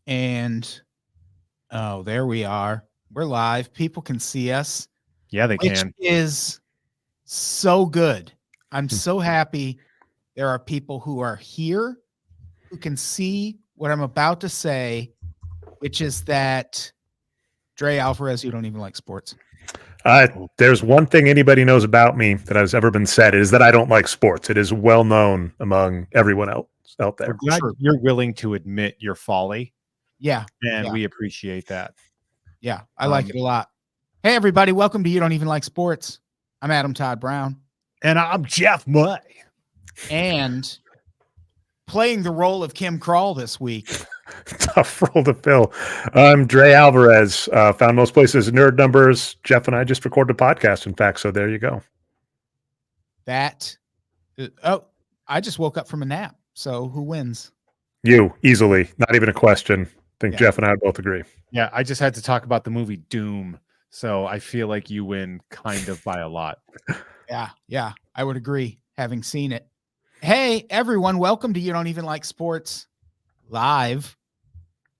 And oh, there we are. We're live. People can see us. Yeah, they which can. Is so good. I'm so happy there are people who are here who can see what I'm about to say, which is that Dre Alvarez, you don't even like sports. There's one thing anybody knows about me that has ever been said is that I don't like sports. It is well known among everyone else out there. We're glad you're willing to admit your folly. Yeah. And we appreciate that. Yeah, I like it a lot. Hey, everybody. Welcome to You Don't Even Like Sports. I'm Adam Todd Brown. And I'm Jeff May. And playing the role of Kim Crawl this week. Tough role to fill. I'm Dre Alvarez. Found most places Nerd Numbers. Jeff and I just recorded a podcast, in fact, so there you go. I just woke up from a nap. So who wins? You, easily. Not even a question. I think Jeff and I both agree. Yeah, I just had to talk about the movie Doom. So I feel like you win kind of by a lot. Yeah, I would agree, having seen it. Hey, everyone. Welcome to You Don't Even Like Sports Live.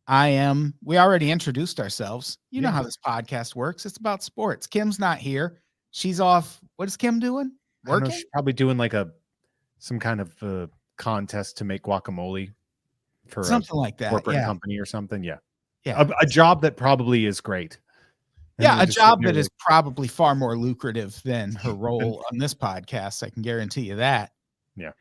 We already introduced ourselves. You know how this podcast works. It's about sports. Kim's not here. She's off. What is Kim doing? Working? She's probably doing like some kind of contest to make guacamole for something like that. Corporate company or something. Yeah. Yeah. A job that probably is great. Yeah, a job that is probably far more lucrative than her role on this podcast. I can guarantee you that. Yeah.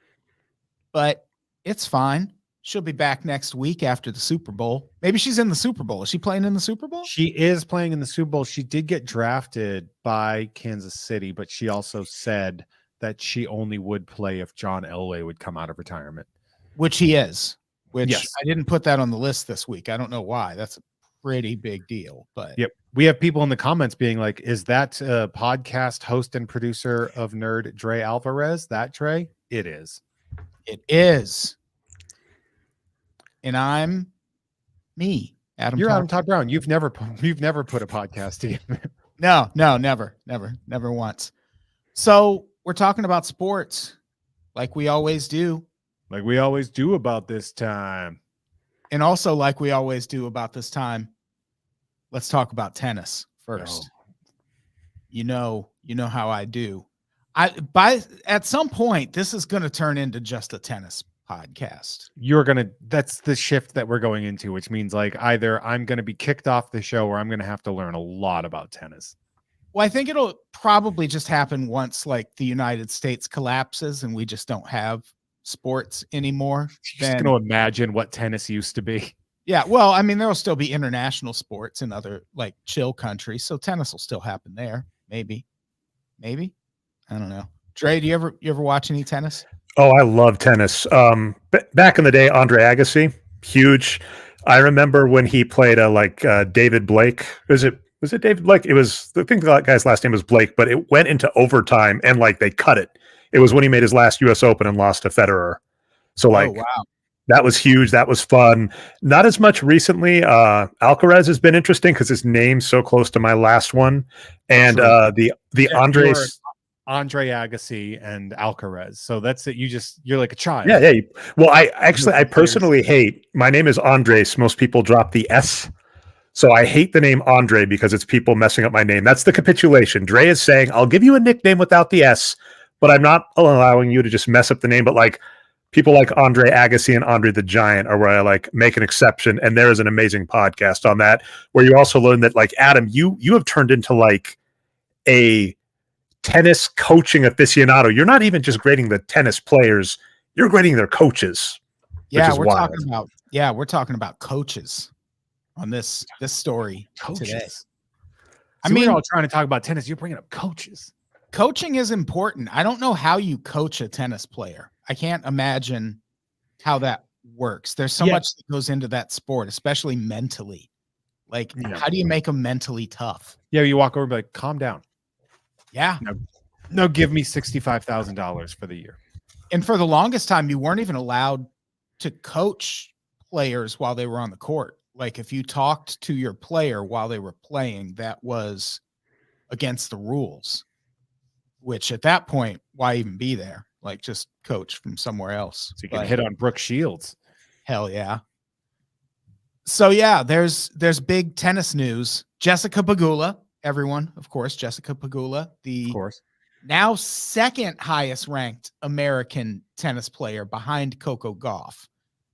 But it's fine. She'll be back next week after the Super Bowl. Maybe she's in the Super Bowl. Is she playing in the Super Bowl? She is playing in the Super Bowl. She did get drafted by Kansas City, but she also said that she only would play if John Elway would come out of retirement. Which he is. Yes. I didn't put that on the list this week. I don't know why. That's a pretty big deal. But yep. We have people in the comments being like, is that podcast host and producer of Nerd Dre Alvarez? That Dre? It is. It is. And I'm me, Adam. You're Adam Todd Brown. You've never put a podcast together. No, never once. So we're talking about sports, like we always do. Like we always do about this time. And also, like we always do about this time, let's talk about tennis first. Oh. You know how I do. At some point, this is going to turn into just a tennis podcast. That's the shift that we're going into, which means like either I'm going to be kicked off the show or I'm going to have to learn a lot about tennis. Well, I think it'll probably just happen once like the United States collapses and we just don't have sports anymore. Just going to imagine what tennis used to be. Yeah, well, I mean, there will still be international sports in other like chill countries, so tennis will still happen there. Maybe, I don't know. Dre, do you ever watch any tennis? Oh, I love tennis. Back in the day, Andre Agassi, huge. I remember when he played David Blake. Was it David Blake? I think the guy's last name was Blake, but it went into overtime and like they cut it. It was when he made his last U.S. Open and lost to Federer. So wow. That was huge. That was fun. Not as much recently. Alcaraz has been interesting because his name's so close to my last one. And the Andres. Andre Agassi and Alcaraz. So that's it. You're like a child. Yeah. Well, I personally hate, my name is Andres. Most people drop the S. So I hate the name Andre because it's people messing up my name. That's the capitulation. Dre is saying, I'll give you a nickname without the S, but I'm not allowing you to just mess up the name. But like people like Andre Agassi and Andre the Giant are where I like make an exception. And there is an amazing podcast on that where you also learn that like, Adam, you have turned into like a tennis coaching aficionado. You're not even just grading the tennis players, you're grading their coaches. Yeah, we're talking about coaches on this story today. I mean, we're all trying to talk about tennis. You're bringing up coaches. Coaching is important. I don't know how you coach a tennis player. I can't imagine how that works. There's so much that goes into that sport, especially mentally. Like, how do you make them mentally tough? Yeah, you walk over and be like, calm down. Yeah. No, give me $65,000 for the year. And for the longest time, you weren't even allowed to coach players while they were on the court. Like if you talked to your player while they were playing, that was against the rules, which at that point, why even be there? Like just coach from somewhere else. So you can hit on Brooke Shields. Hell yeah. So yeah, there's big tennis news. Jessica Pegula, everyone, of course, Jessica Pegula, Of the course. now second highest ranked American tennis player behind Coco Gauff,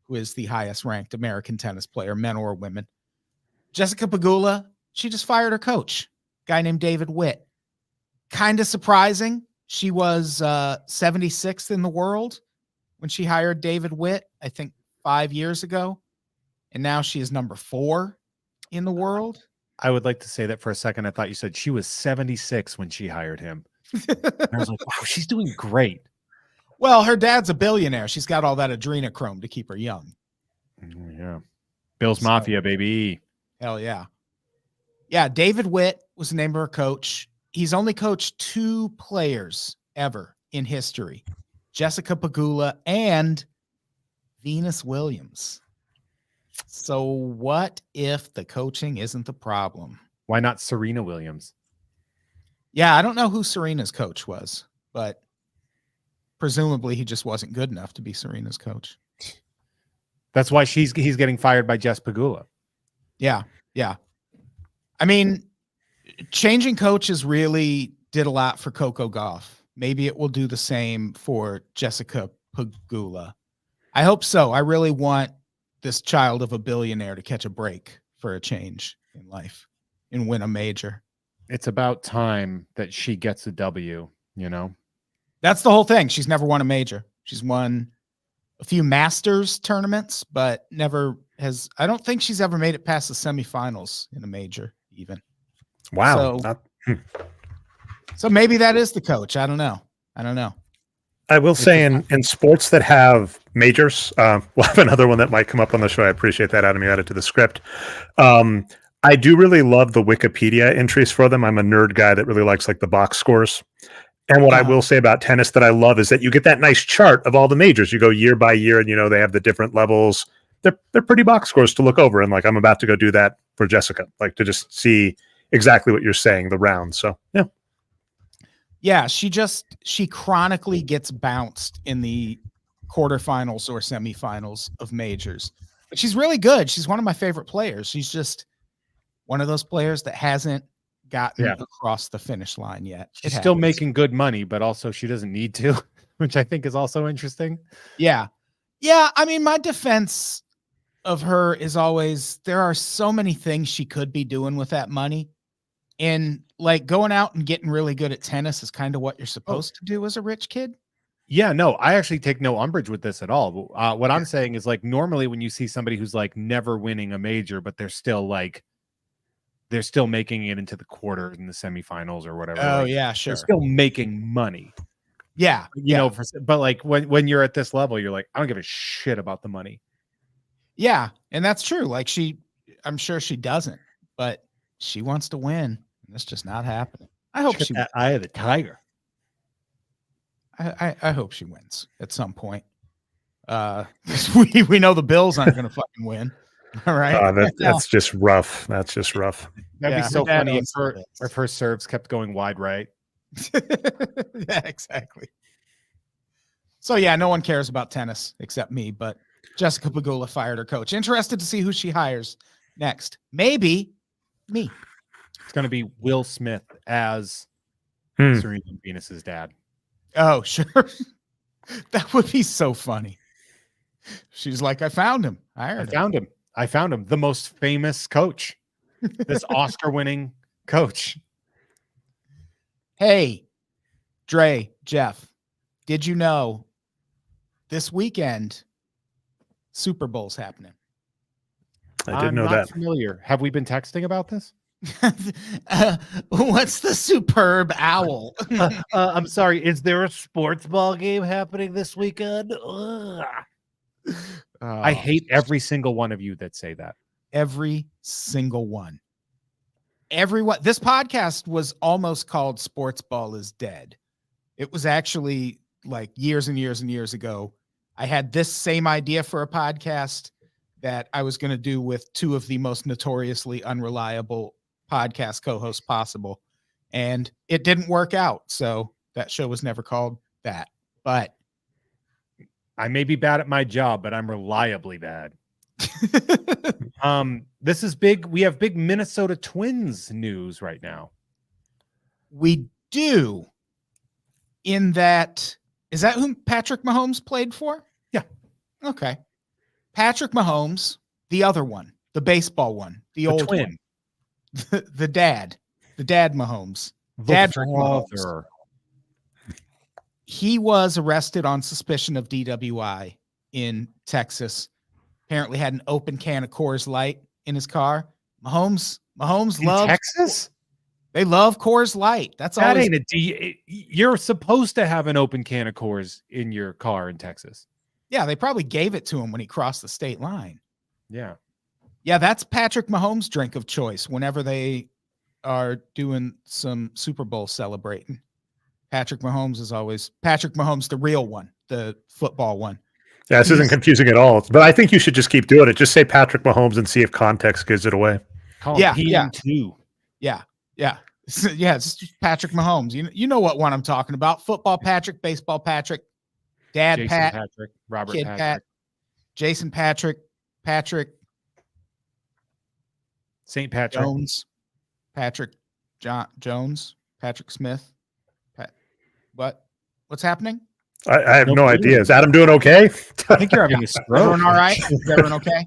who is the highest ranked American tennis player, men or women. Jessica Pegula, she just fired her coach, guy named David Witt. Kind of surprising. She was 76th in the world when she hired David Witt, I think 5 years ago. And now she is number 4 in the world. I would like to say that for a second. I thought you said she was 76 when she hired him. I was like, wow, she's doing great. Well, her dad's a billionaire. She's got all that adrenochrome to keep her young. Yeah. Bill's Mafia, baby. Hell yeah. Yeah, David Witt was the name of her coach. He's only coached 2 players ever in history, Jessica Pegula and Venus Williams. So what if the coaching isn't the problem? Why not Serena Williams? Yeah, I don't know who Serena's coach was, but presumably he just wasn't good enough to be Serena's coach. That's why he's getting fired by Jess Pegula. Yeah, yeah. I mean, changing coaches really did a lot for Coco Gauff. Maybe it will do the same for Jessica Pegula. I hope so. I really want this child of a billionaire to catch a break for a change in life and win a major. It's about time that she gets a W, you know? That's the whole thing. She's never won a major. She's won a few Masters tournaments, but never has. I don't think she's ever made it past the semifinals in a major even. Wow. So maybe that is the coach. I don't know. I will say in sports that have majors, we'll have another one that might come up on the show. I appreciate that, Adam. You added to the script. I do really love the Wikipedia entries for them. I'm a nerd guy that really likes like the box scores. And what I will say about tennis that I love is that you get that nice chart of all the majors. You go year by year and, you know, they have the different levels. They're pretty box scores to look over. And like, I'm about to go do that for Jessica, like to just see exactly what you're saying, the round. So, yeah. Yeah, she chronically gets bounced in the quarterfinals or semifinals of majors. But she's really good. She's one of my favorite players. She's just one of those players that hasn't gotten across the finish line yet. She's still making good money, but also she doesn't need to, which I think is also interesting. Yeah. Yeah, I mean, my defense of her is always there are so many things she could be doing with that money. And like going out and getting really good at tennis is kind of what you're supposed to do as a rich kid. Yeah, no, I actually take no umbrage with this at all. What I'm saying is like normally when you see somebody who's like never winning a major, but they're still making it into the quarters and the semifinals or whatever. Oh like, yeah, sure. They're still making money. Yeah. You know, but like when you're at this level, you're like, I don't give a shit about the money. Yeah. And that's true. Like I'm sure she doesn't, but she wants to win. And it's just not happening. I hope she wins. Eye of the tiger. I hope she wins at some point. We know the Bills aren't going to fucking win. All right. That's just rough. That's just rough. That'd be so funny if her serves kept going wide right. Yeah, exactly. So yeah, no one cares about tennis except me, but Jessica Pegula fired her coach. Interested to see who she hires next. Maybe me. It's going to be Will Smith as Serena Venus's dad. Oh, sure. That would be so funny. She's like, I found him. I found him. The most famous coach. This Oscar-winning coach. Hey, Dre, Jeff, did you know this weekend Super Bowl's happening? I didn't know that. Familiar. Have we been texting about this? What's the superb owl? I'm sorry. Is there a sports ball game happening this weekend? I hate every single one of you that say that. Every single one. Everyone. This podcast was almost called Sports Ball is Dead. It was actually like years and years and years ago. I had this same idea for a podcast that I was going to do with 2 of the most notoriously unreliable podcast co-hosts possible. And it didn't work out. So that show was never called that. But I may be bad at my job, but I'm reliably bad. This is big. We have big Minnesota Twins news right now. We do. In that, is that whom Patrick Mahomes played for? Yeah. Okay. Patrick Mahomes, the other one, the baseball one, the old twin, one, the dad Mahomes, Dadrick Mahomes. He was arrested on suspicion of DWI in Texas. Apparently had an open can of Coors Light in his car. Mahomes in loves Texas. They love Coors Light. That's that always, ain't a D. You're supposed to have an open can of Coors in your car in Texas. yeah, they probably gave it to him when he crossed the state line. Yeah. Yeah, that's Patrick Mahomes' drink of choice whenever they are doing some Super Bowl celebrating. Patrick Mahomes is always Patrick Mahomes, the real one, the football one. Yeah, this isn't confusing at all. But I think you should just keep doing it. Just say Patrick Mahomes and see if context gives it away. Call him PM2. Yeah. Yeah. It's just Patrick Mahomes. You know what one I'm talking about. Football Patrick, baseball Patrick, Dad Jason Patrick, Robert Kid Patrick. Pat, Jason Patrick, St. Patrick. Jones, Jones, Patrick Smith. What's happening? I have no idea. Is Adam doing okay? I think you're having a stroke. Everyone all right? Is everyone okay?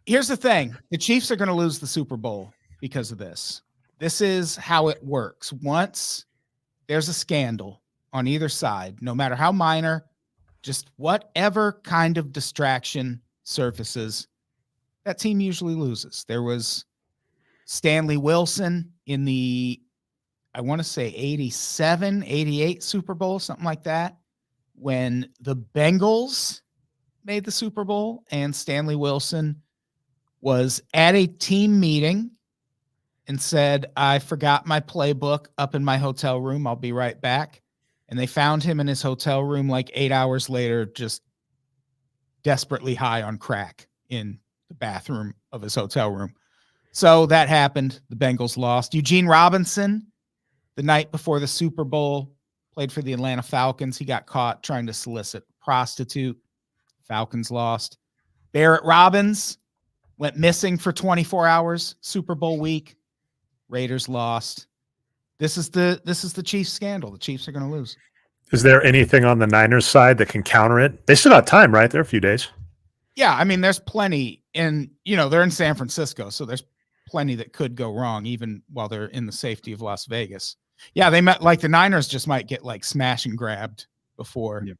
Here's the thing. The Chiefs are going to lose the Super Bowl because of this. This is how it works. Once there's a scandal on either side, no matter how minor, just whatever kind of distraction surfaces, that team usually loses. There was Stanley Wilson in the, I want to say 87, 88 Super Bowl, something like that, when the Bengals made the Super Bowl and Stanley Wilson was at a team meeting and said, I forgot my playbook up in my hotel room. I'll be right back. And they found him in his hotel room like 8 hours later, just desperately high on crack in the bathroom of his hotel room. So that happened. The Bengals lost. Eugene Robinson, the night before the Super Bowl, played for the Atlanta Falcons. He got caught trying to solicit a prostitute. Falcons lost. Barrett Robbins went missing for 24 hours, Super Bowl week. Raiders lost. This is the Chiefs scandal. The Chiefs are going to lose. Is there anything on the Niners side that can counter it? They still got time, right? There are a few days. Yeah, I mean, there's plenty, and they're in San Francisco, so there's plenty that could go wrong, even while they're in the safety of Las Vegas. Yeah, they met like the Niners just might get like smash and grabbed before the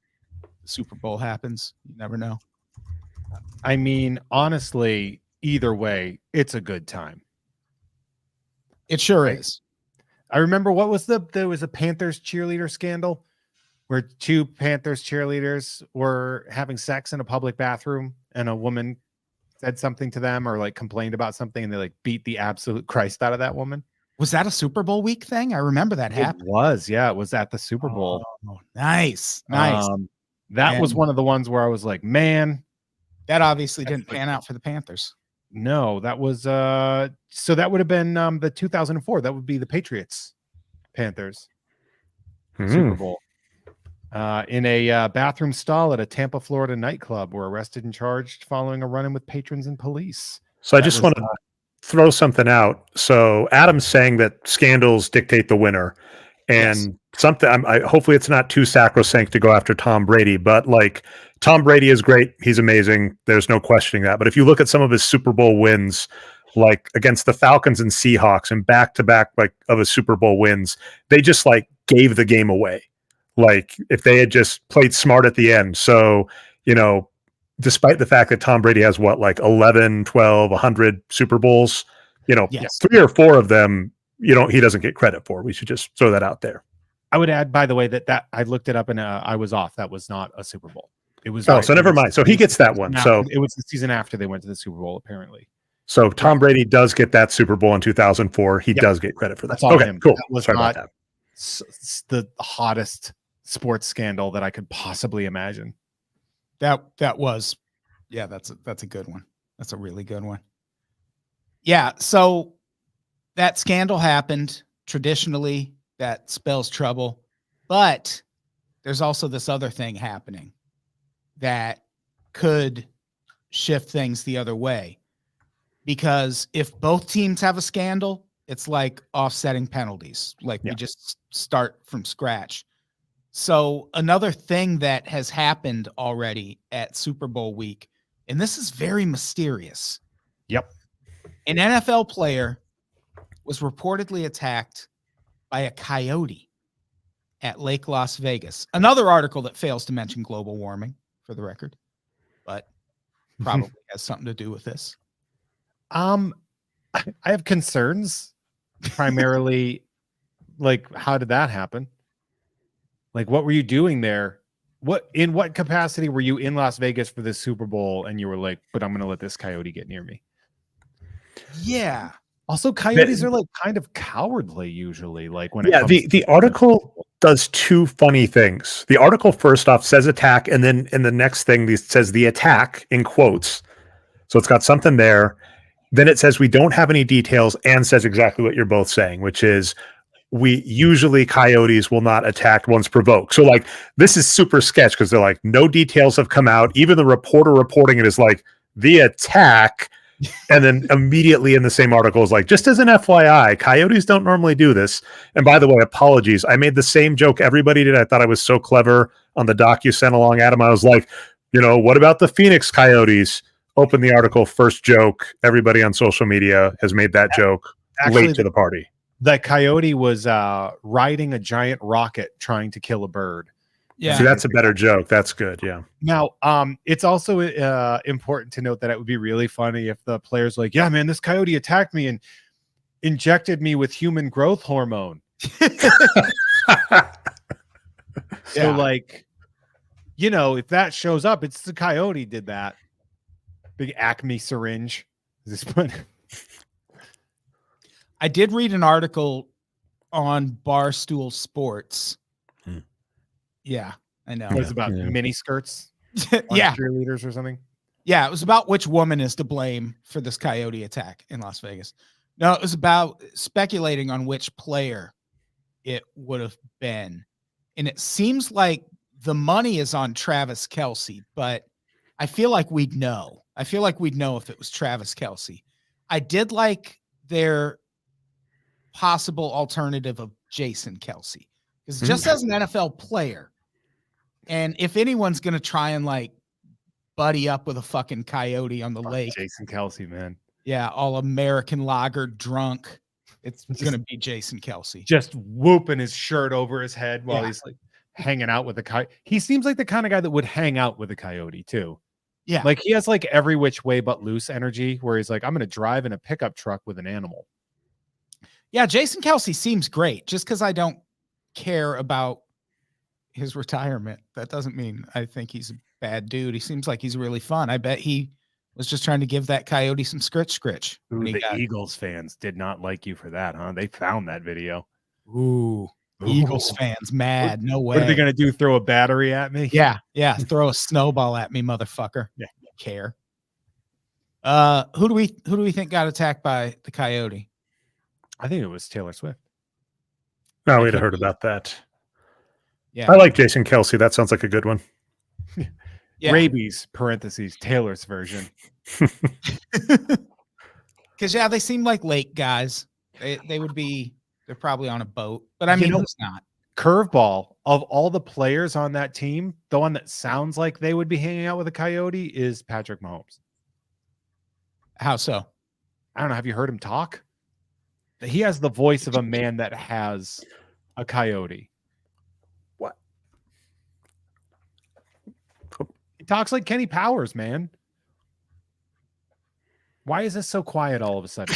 Super Bowl happens. You never know. I mean, honestly, either way, it's a good time. It sure is. I remember there was a Panthers cheerleader scandal where two Panthers cheerleaders were having sex in a public bathroom and a woman said something to them or like complained about something and they like beat the absolute Christ out of that woman. Was that a Super Bowl week thing? I remember that happened. It was. Yeah, it was at the Super Bowl. Oh, nice. That was one of the ones where I was like, man. That obviously didn't pan out for the Panthers. No, that was so that would have been the 2004. That would be the Patriots Panthers Super Bowl. In a bathroom stall at a Tampa, Florida nightclub were arrested and charged following a run-in with patrons and police. So I just want to throw something out. So Adam's saying that scandals dictate the winner, and something. Hopefully it's not too sacrosanct to go after Tom Brady, but like Tom Brady is great. He's amazing. There's no questioning that. But if you look at some of his Super Bowl wins, like against the Falcons and Seahawks, and back-to-back like of his Super Bowl wins, they just like gave the game away. Like if they had just played smart at the end. So, despite the fact that Tom Brady has like 11, 12, 100 Super Bowls, 3 or 4 of them, he doesn't get credit for. We should just throw that out there. I would add, by the way, that I looked it up and I was off. That was not a Super Bowl. It was. Oh, so never mind. So he gets that one. So it was the season after they went to the Super Bowl, apparently. So Tom Brady does get that Super Bowl in 2004. He does get credit for that. Okay, cool. That was not the hottest sports scandal that I could possibly imagine. That was, that's a good one. That's a really good one. Yeah. So that scandal happened. Traditionally, that spells trouble, but there's also this other thing happening that could shift things the other way. Because if both teams have a scandal, it's like offsetting penalties. Like we just start from scratch. So another thing that has happened already at Super Bowl week, and this is very mysterious. Yep. An NFL player was reportedly attacked by a coyote at Lake Las Vegas. Another article that fails to mention global warming, for the record, but probably has something to do with this. I have concerns, primarily, like, how did that happen? Like, what were you doing there? In what capacity were you in Las Vegas for this Super Bowl? And you were like, but I'm going to let this coyote get near me. Yeah. Also, coyotes are like kind of cowardly usually. Like when the article does two funny things. The article first off says attack, and then in the next thing it says the attack in quotes. So it's got something there. Then it says we don't have any details, and says exactly what you're both saying, which is we usually coyotes will not attack once provoked. So like this is super sketch because they're like no details have come out. Even the reporter reporting it is like the attack. And then immediately in the same article is like, just as an FYI, coyotes don't normally do this. And by the way, apologies. I made the same joke everybody did. I thought I was so clever on the doc you sent along, Adam. I was like, what about the Phoenix Coyotes? Open the article, first joke. Everybody on social media has made that joke late to the party. The coyote was riding a giant rocket trying to kill a bird. Yeah. See, that's a better joke. That's good. Yeah. Now, it's also important to note that it would be really funny if the player's like, yeah, man, this coyote attacked me and injected me with human growth hormone. So, like, if that shows up, it's the coyote did that. Big Acme syringe. Is this one? I did read an article on Barstool Sports. Yeah, I know. It was about mini skirts. Yeah. Cheerleaders or something. Yeah, it was about which woman is to blame for this coyote attack in Las Vegas. No, it was about speculating on which player it would have been. And it seems like the money is on Travis Kelce, but I feel like we'd know. I feel like we'd know if it was Travis Kelce. I did like their possible alternative of Jason Kelce. Because just as an NFL player, and if anyone's going to try and like buddy up with a fucking coyote on the lake, Jason Kelce, man. Yeah, all American lager drunk. It's going to be Jason Kelce. Just whooping his shirt over his head while he's like hanging out with a coyote. He seems like the kind of guy that would hang out with a coyote too. Yeah. Like he has like every which way but loose energy where he's like, I'm going to drive in a pickup truck with an animal. Yeah, Jason Kelce seems great. Just because I don't care about his retirement, that doesn't mean I think he's a bad dude. He seems like he's really fun. I bet he was just trying to give that coyote some scritch. Ooh, the Eagles fans did not like you for that, huh? They found that video. Ooh. Eagles fans mad. No way. What are they gonna do? Throw a battery at me? Yeah. Throw a snowball at me, motherfucker. Yeah. Don't care. Who do we think got attacked by the coyote? I think it was Taylor Swift. No, we'd have heard about that. Yeah. I like Jason Kelce. That sounds like a good one. Yeah. Rabies, parentheses, Taylor's version. Because, they seem like lake guys. They're probably on a boat. But, I mean, who's not? Curveball, of all the players on that team, the one that sounds like they would be hanging out with a coyote is Patrick Mahomes. How so? I don't know. Have you heard him talk? He has the voice of a man that has a coyote. What? He talks like Kenny Powers, man. Why is this so quiet all of a sudden?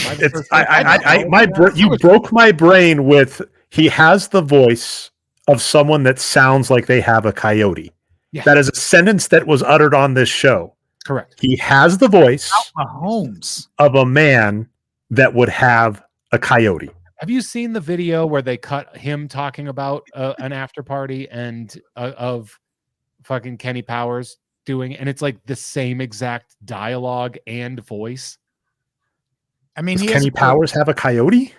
You broke my brain with he has the voice of someone that sounds like they have a coyote. Yeah. That is a sentence that was uttered on this show. Correct. He has the voice Mahomes of a man that would have a coyote. Have you seen the video where they cut him talking about an after party and of fucking Kenny Powers doing, and it's like the same exact dialogue and voice? I mean, does Kenny Powers have a coyote?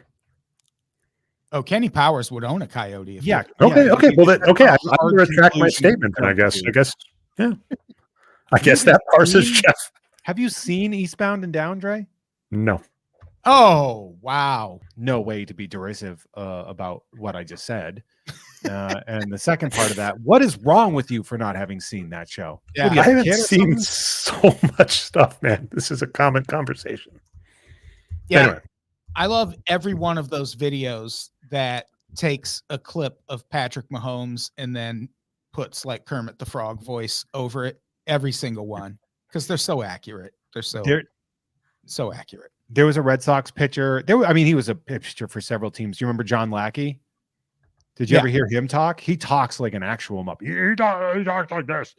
Oh, Kenny Powers would own a coyote. Yeah. Okay. Well, I'm going to retract my statement. Then I guess. Yeah. I guess that parses Jeff. Have you seen Eastbound and Down, Dre? No. Oh, wow. No way to be derisive about what I just said. And the second part of that, what is wrong with you for not having seen that show? Yeah. What do you I have a haven't kid or seen something? so much stuff, man. This is a common conversation. Yeah. Anyway, I love every one of those videos that takes a clip of Patrick Mahomes and then puts like Kermit the Frog voice over it. Every single one. Because they're so accurate. They're so accurate. There was a Red Sox pitcher. He was a pitcher for several teams. Do you remember John Lackey? Did you ever hear him talk? He talks like an actual Muppet. He talks like this.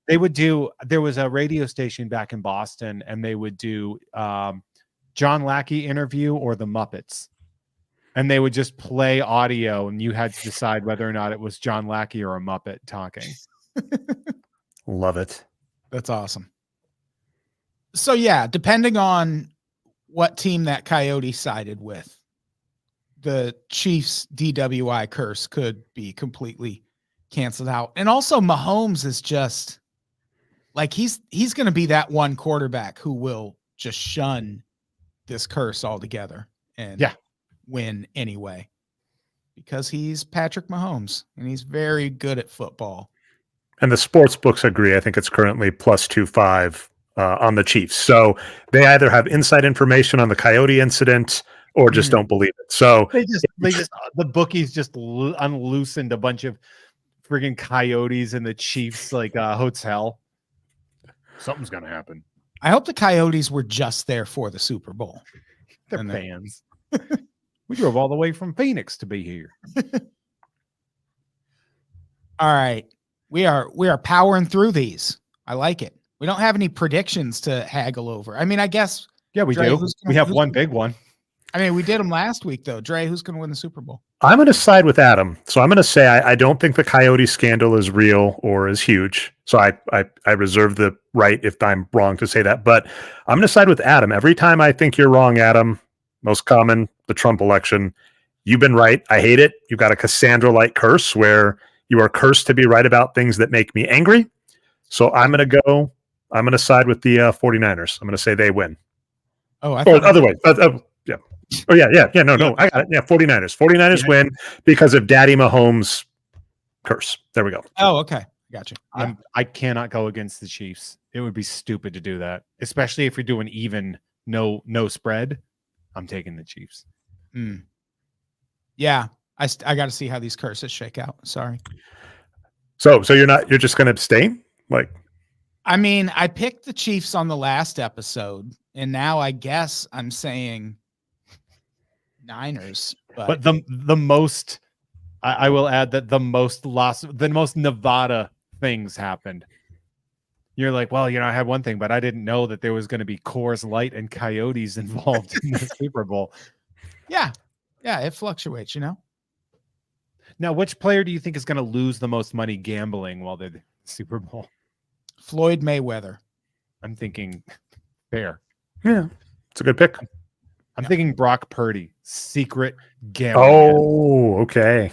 There was a radio station back in Boston, and they would do John Lackey interview or the Muppets. And they would just play audio, and you had to decide whether or not it was John Lackey or a Muppet talking. love it. That's awesome. So yeah, depending on what team that Coyote sided with, the Chiefs DWI curse could be completely canceled out. And also Mahomes is just like, he's going to be that one quarterback who will just shun this curse altogether and win anyway, because he's Patrick Mahomes and he's very good at football. And the sports books agree. I think it's currently plus 2.5 on the Chiefs. So they either have inside information on the Coyote incident or just don't believe it. So the bookies just unloosened a bunch of friggin' coyotes in the Chiefs hotel. Something's gonna happen. I hope the Coyotes were just there for the Super Bowl. They're fans. We drove all the way from Phoenix to be here. All right. We are powering through these. I like it. We don't have any predictions to haggle over. I mean, I guess. Yeah, we Dre, do. We have one big one. I mean, we did them last week, though. Dre, who's going to win the Super Bowl? I'm going to side with Adam. So I'm going to say I don't think the Coyote scandal is real or is huge. So I reserve the right if I'm wrong to say that. But I'm going to side with Adam. Every time I think you're wrong, Adam, most common, the Trump election, you've been right. I hate it. You've got a Cassandra-like curse where you are cursed to be right about things that make me angry. So I'm going to side with the 49ers. I'm going to say they win. Oh, I or thought other way. Yeah. Oh, yeah. No. I got it. Yeah, 49ers. 49ers win because of Daddy Mahomes' curse. There we go. Oh, okay. Gotcha. Yeah. I cannot go against the Chiefs. It would be stupid to do that, especially if you're doing even no spread. I'm taking the Chiefs. Yeah. I got to see how these curses shake out. Sorry. So you're just going to abstain? Like, I mean, I picked the Chiefs on the last episode, and now I guess I'm saying Niners. But the most, I will add that the most Nevada things happened. You're like, well, I had one thing, but I didn't know that there was going to be Coors Light and Coyotes involved in the Super Bowl. Yeah, it fluctuates, Now, which player do you think is going to lose the most money gambling while they're in the Super Bowl? Floyd Mayweather. I'm thinking fair. Yeah, it's a good pick. I'm thinking Brock Purdy, secret gambling. Oh, okay.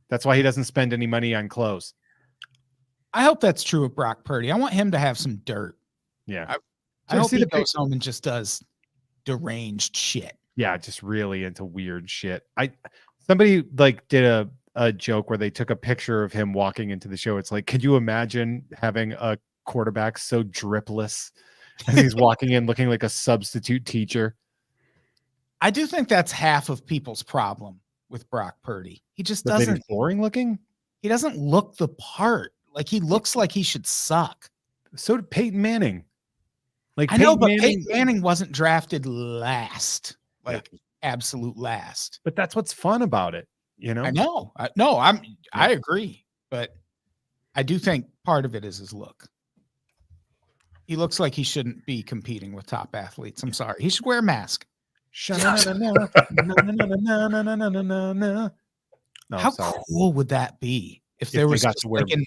That's why he doesn't spend any money on clothes. I hope that's true of Brock Purdy. I want him to have some dirt. Yeah. I hope he goes home and just does deranged shit. Yeah, just really into weird shit. Somebody did a joke where they took a picture of him walking into the show. It's like, could you imagine having a quarterback so dripless as he's walking in looking like a substitute teacher? I do think that's half of people's problem with Brock Purdy. He just doesn't boring looking. He doesn't look the part. Like, he looks like he should suck. So did Peyton Manning. Peyton Manning wasn't drafted last, absolute last. But that's what's fun about it, I know. I agree, but I do think part of it is his look. He looks like he shouldn't be competing with top athletes. I'm sorry. He should wear a mask. How cool would that be if there was an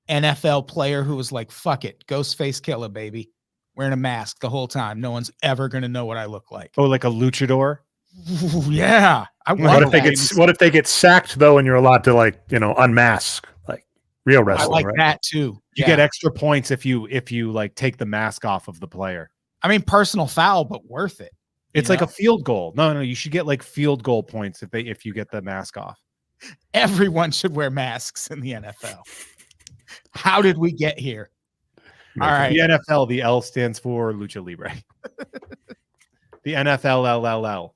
NFL player who was like, fuck it, Ghostface Killer, baby, wearing a mask the whole time. No one's ever going to know what I look like. Oh, like a luchador? Ooh, yeah. What if they get sacked though, and you're allowed to unmask? Real I wrestling, like right? that too. You get extra points if you like take the mask off of the player. I mean, personal foul, but worth it. It's like a field goal. No, you should get like field goal points if you get the mask off. Everyone should wear masks in the NFL. How did we get here? All right. The NFL, the L stands for Lucha Libre. The NFL. All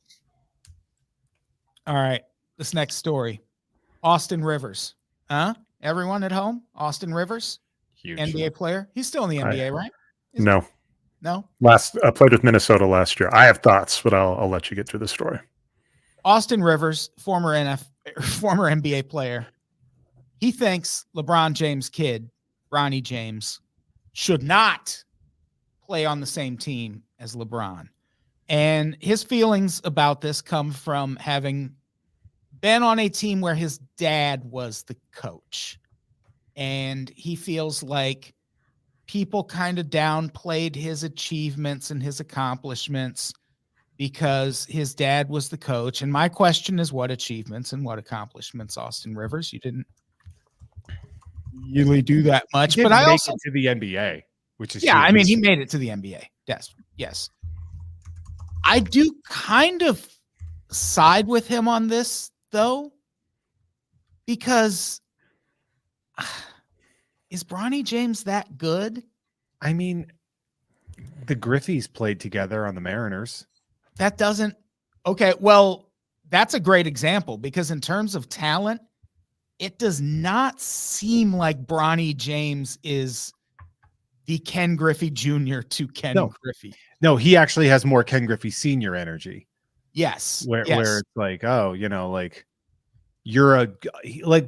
right. This next story. Austin Rivers. Everyone at home? Austin Rivers? Huge. NBA player. He's still in the NBA, right? No. No? Played with Minnesota last year. I have thoughts, but I'll let you get through the story. Austin Rivers, former NBA player. He thinks LeBron James' kid, Bronny James, should not play on the same team as LeBron. And his feelings about this come from having been on a team where his dad was the coach. And he feels like people kind of downplayed his achievements and his accomplishments because his dad was the coach. And my question is, what achievements and what accomplishments, Austin Rivers? You didn't really do that much, but I also to the NBA, which is huge. I mean, he made it to the NBA. Yes. I do kind of side with him on this though, because is Bronny James that good? I mean, the Griffeys played together on the Mariners. That doesn't. Okay, well, that's a great example because in terms of talent, it does not seem like Bronny James is the Ken Griffey Jr. to Ken Griffey. No, he actually has more Ken Griffey Sr. energy. Yes. Where it's like, like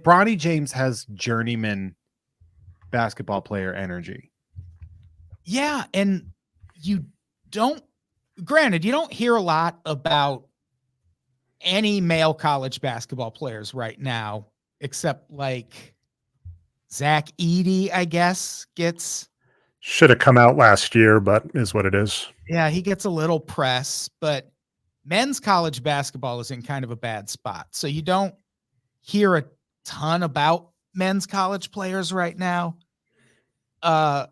Bronny James has journeyman basketball player energy. Yeah, and you don't hear a lot about any male college basketball players right now, except like Zach Edey, I guess, should have come out last year, but is what it is. Yeah, he gets a little press, but men's college basketball is in kind of a bad spot. So you don't hear a ton about men's college players right now. But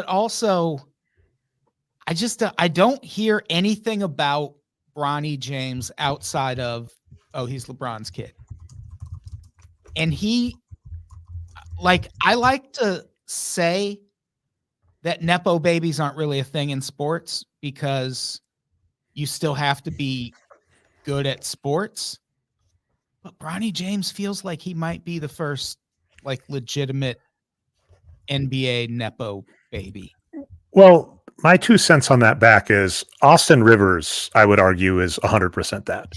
also I don't hear anything about Bronny James outside of, he's LeBron's kid. And I like to say that Nepo babies aren't really a thing in sports because you still have to be good at sports. But Bronny James feels like he might be the first legitimate NBA Nepo baby. Well, my 2 cents on that back is Austin Rivers, I would argue, is 100% that.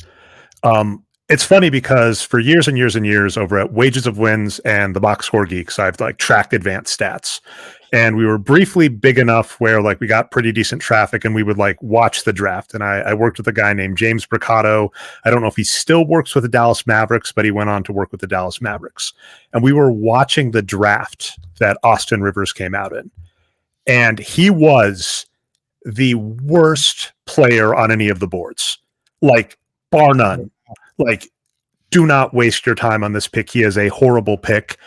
It's funny because for years and years and years over at Wages of Wins and the Box Score Geeks, I've tracked advanced stats. And we were briefly big enough where we got pretty decent traffic and we would watch the draft. And I worked with a guy named James Bricado. I don't know if he still works with the Dallas Mavericks, but he went on to work with the Dallas Mavericks. And we were watching the draft that Austin Rivers came out in. And he was the worst player on any of the boards, bar none. Do not waste your time on this pick. He is a horrible pick.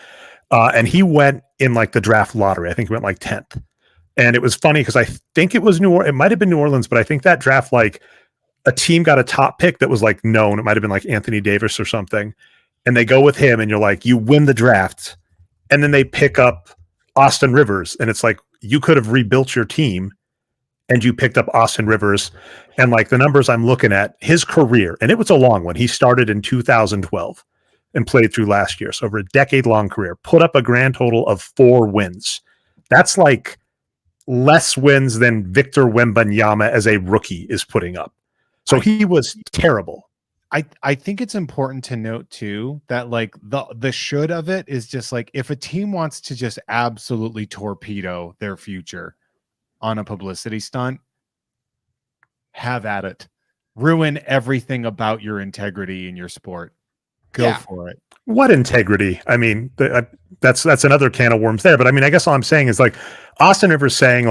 And he went in the draft lottery. I think he went 10th. And it was funny because I think it was it might have been New Orleans, but I think that draft, a team got a top pick that was known. It might have been Anthony Davis or something. And they go with him and you're you win the draft. And then they pick up Austin Rivers. And it's you could have rebuilt your team and you picked up Austin Rivers. And the numbers I'm looking at, his career, and it was a long one. He started in 2012 and played through last year. So over a decade-long career, put up a grand total of 4 wins. That's less wins than Victor Wembanyama as a rookie is putting up. So he was terrible. I think it's important to note too that the should of it is just if a team wants to just absolutely torpedo their future on a publicity stunt, have at it. Ruin everything about your integrity in your sport. Go for it. What integrity? I mean, that's another can of worms there. But I mean, I guess all I'm saying is Austin Rivers saying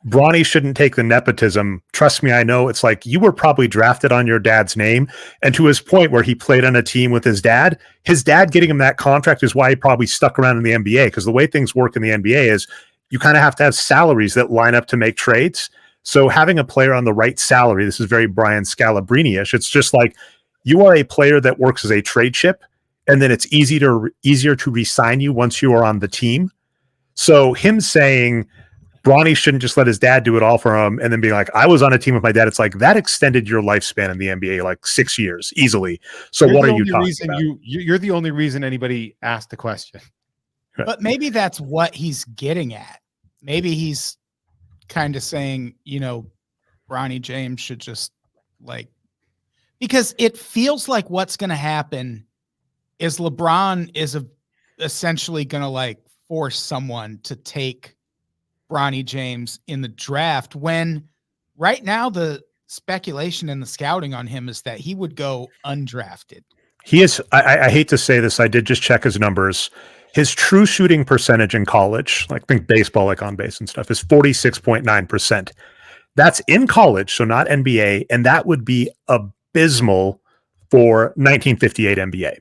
Bronny shouldn't take the nepotism. Trust me, I know. It's like you were probably drafted on your dad's name. And to his point where he played on a team with his dad getting him that contract is why he probably stuck around in the NBA, because the way things work in the NBA is you kind of have to have salaries that line up to make trades. So having a player on the right salary, this is very Brian Scalabrine-ish. It's just like you are a player that works as a trade chip, and then it's easier to re-sign you once you are on the team. So him saying Bronny shouldn't just let his dad do it all for him and then be like, I was on a team with my dad. It's like that extended your lifespan in the NBA like 6 years easily. So what are you talking about? You're the only reason anybody asked the question. But maybe that's what he's getting at. Maybe he's kind of saying, Bronny James should just because it feels like what's going to happen is LeBron is essentially going to force someone to take Bronny James in the draft, when right now the speculation and the scouting on him is that he would go undrafted. He is, I hate to say this, I did just check his numbers. His true shooting percentage in college, think baseball, on base and stuff, is 46.9%. That's in college, so not NBA, and that would be abysmal for 1958 NBA.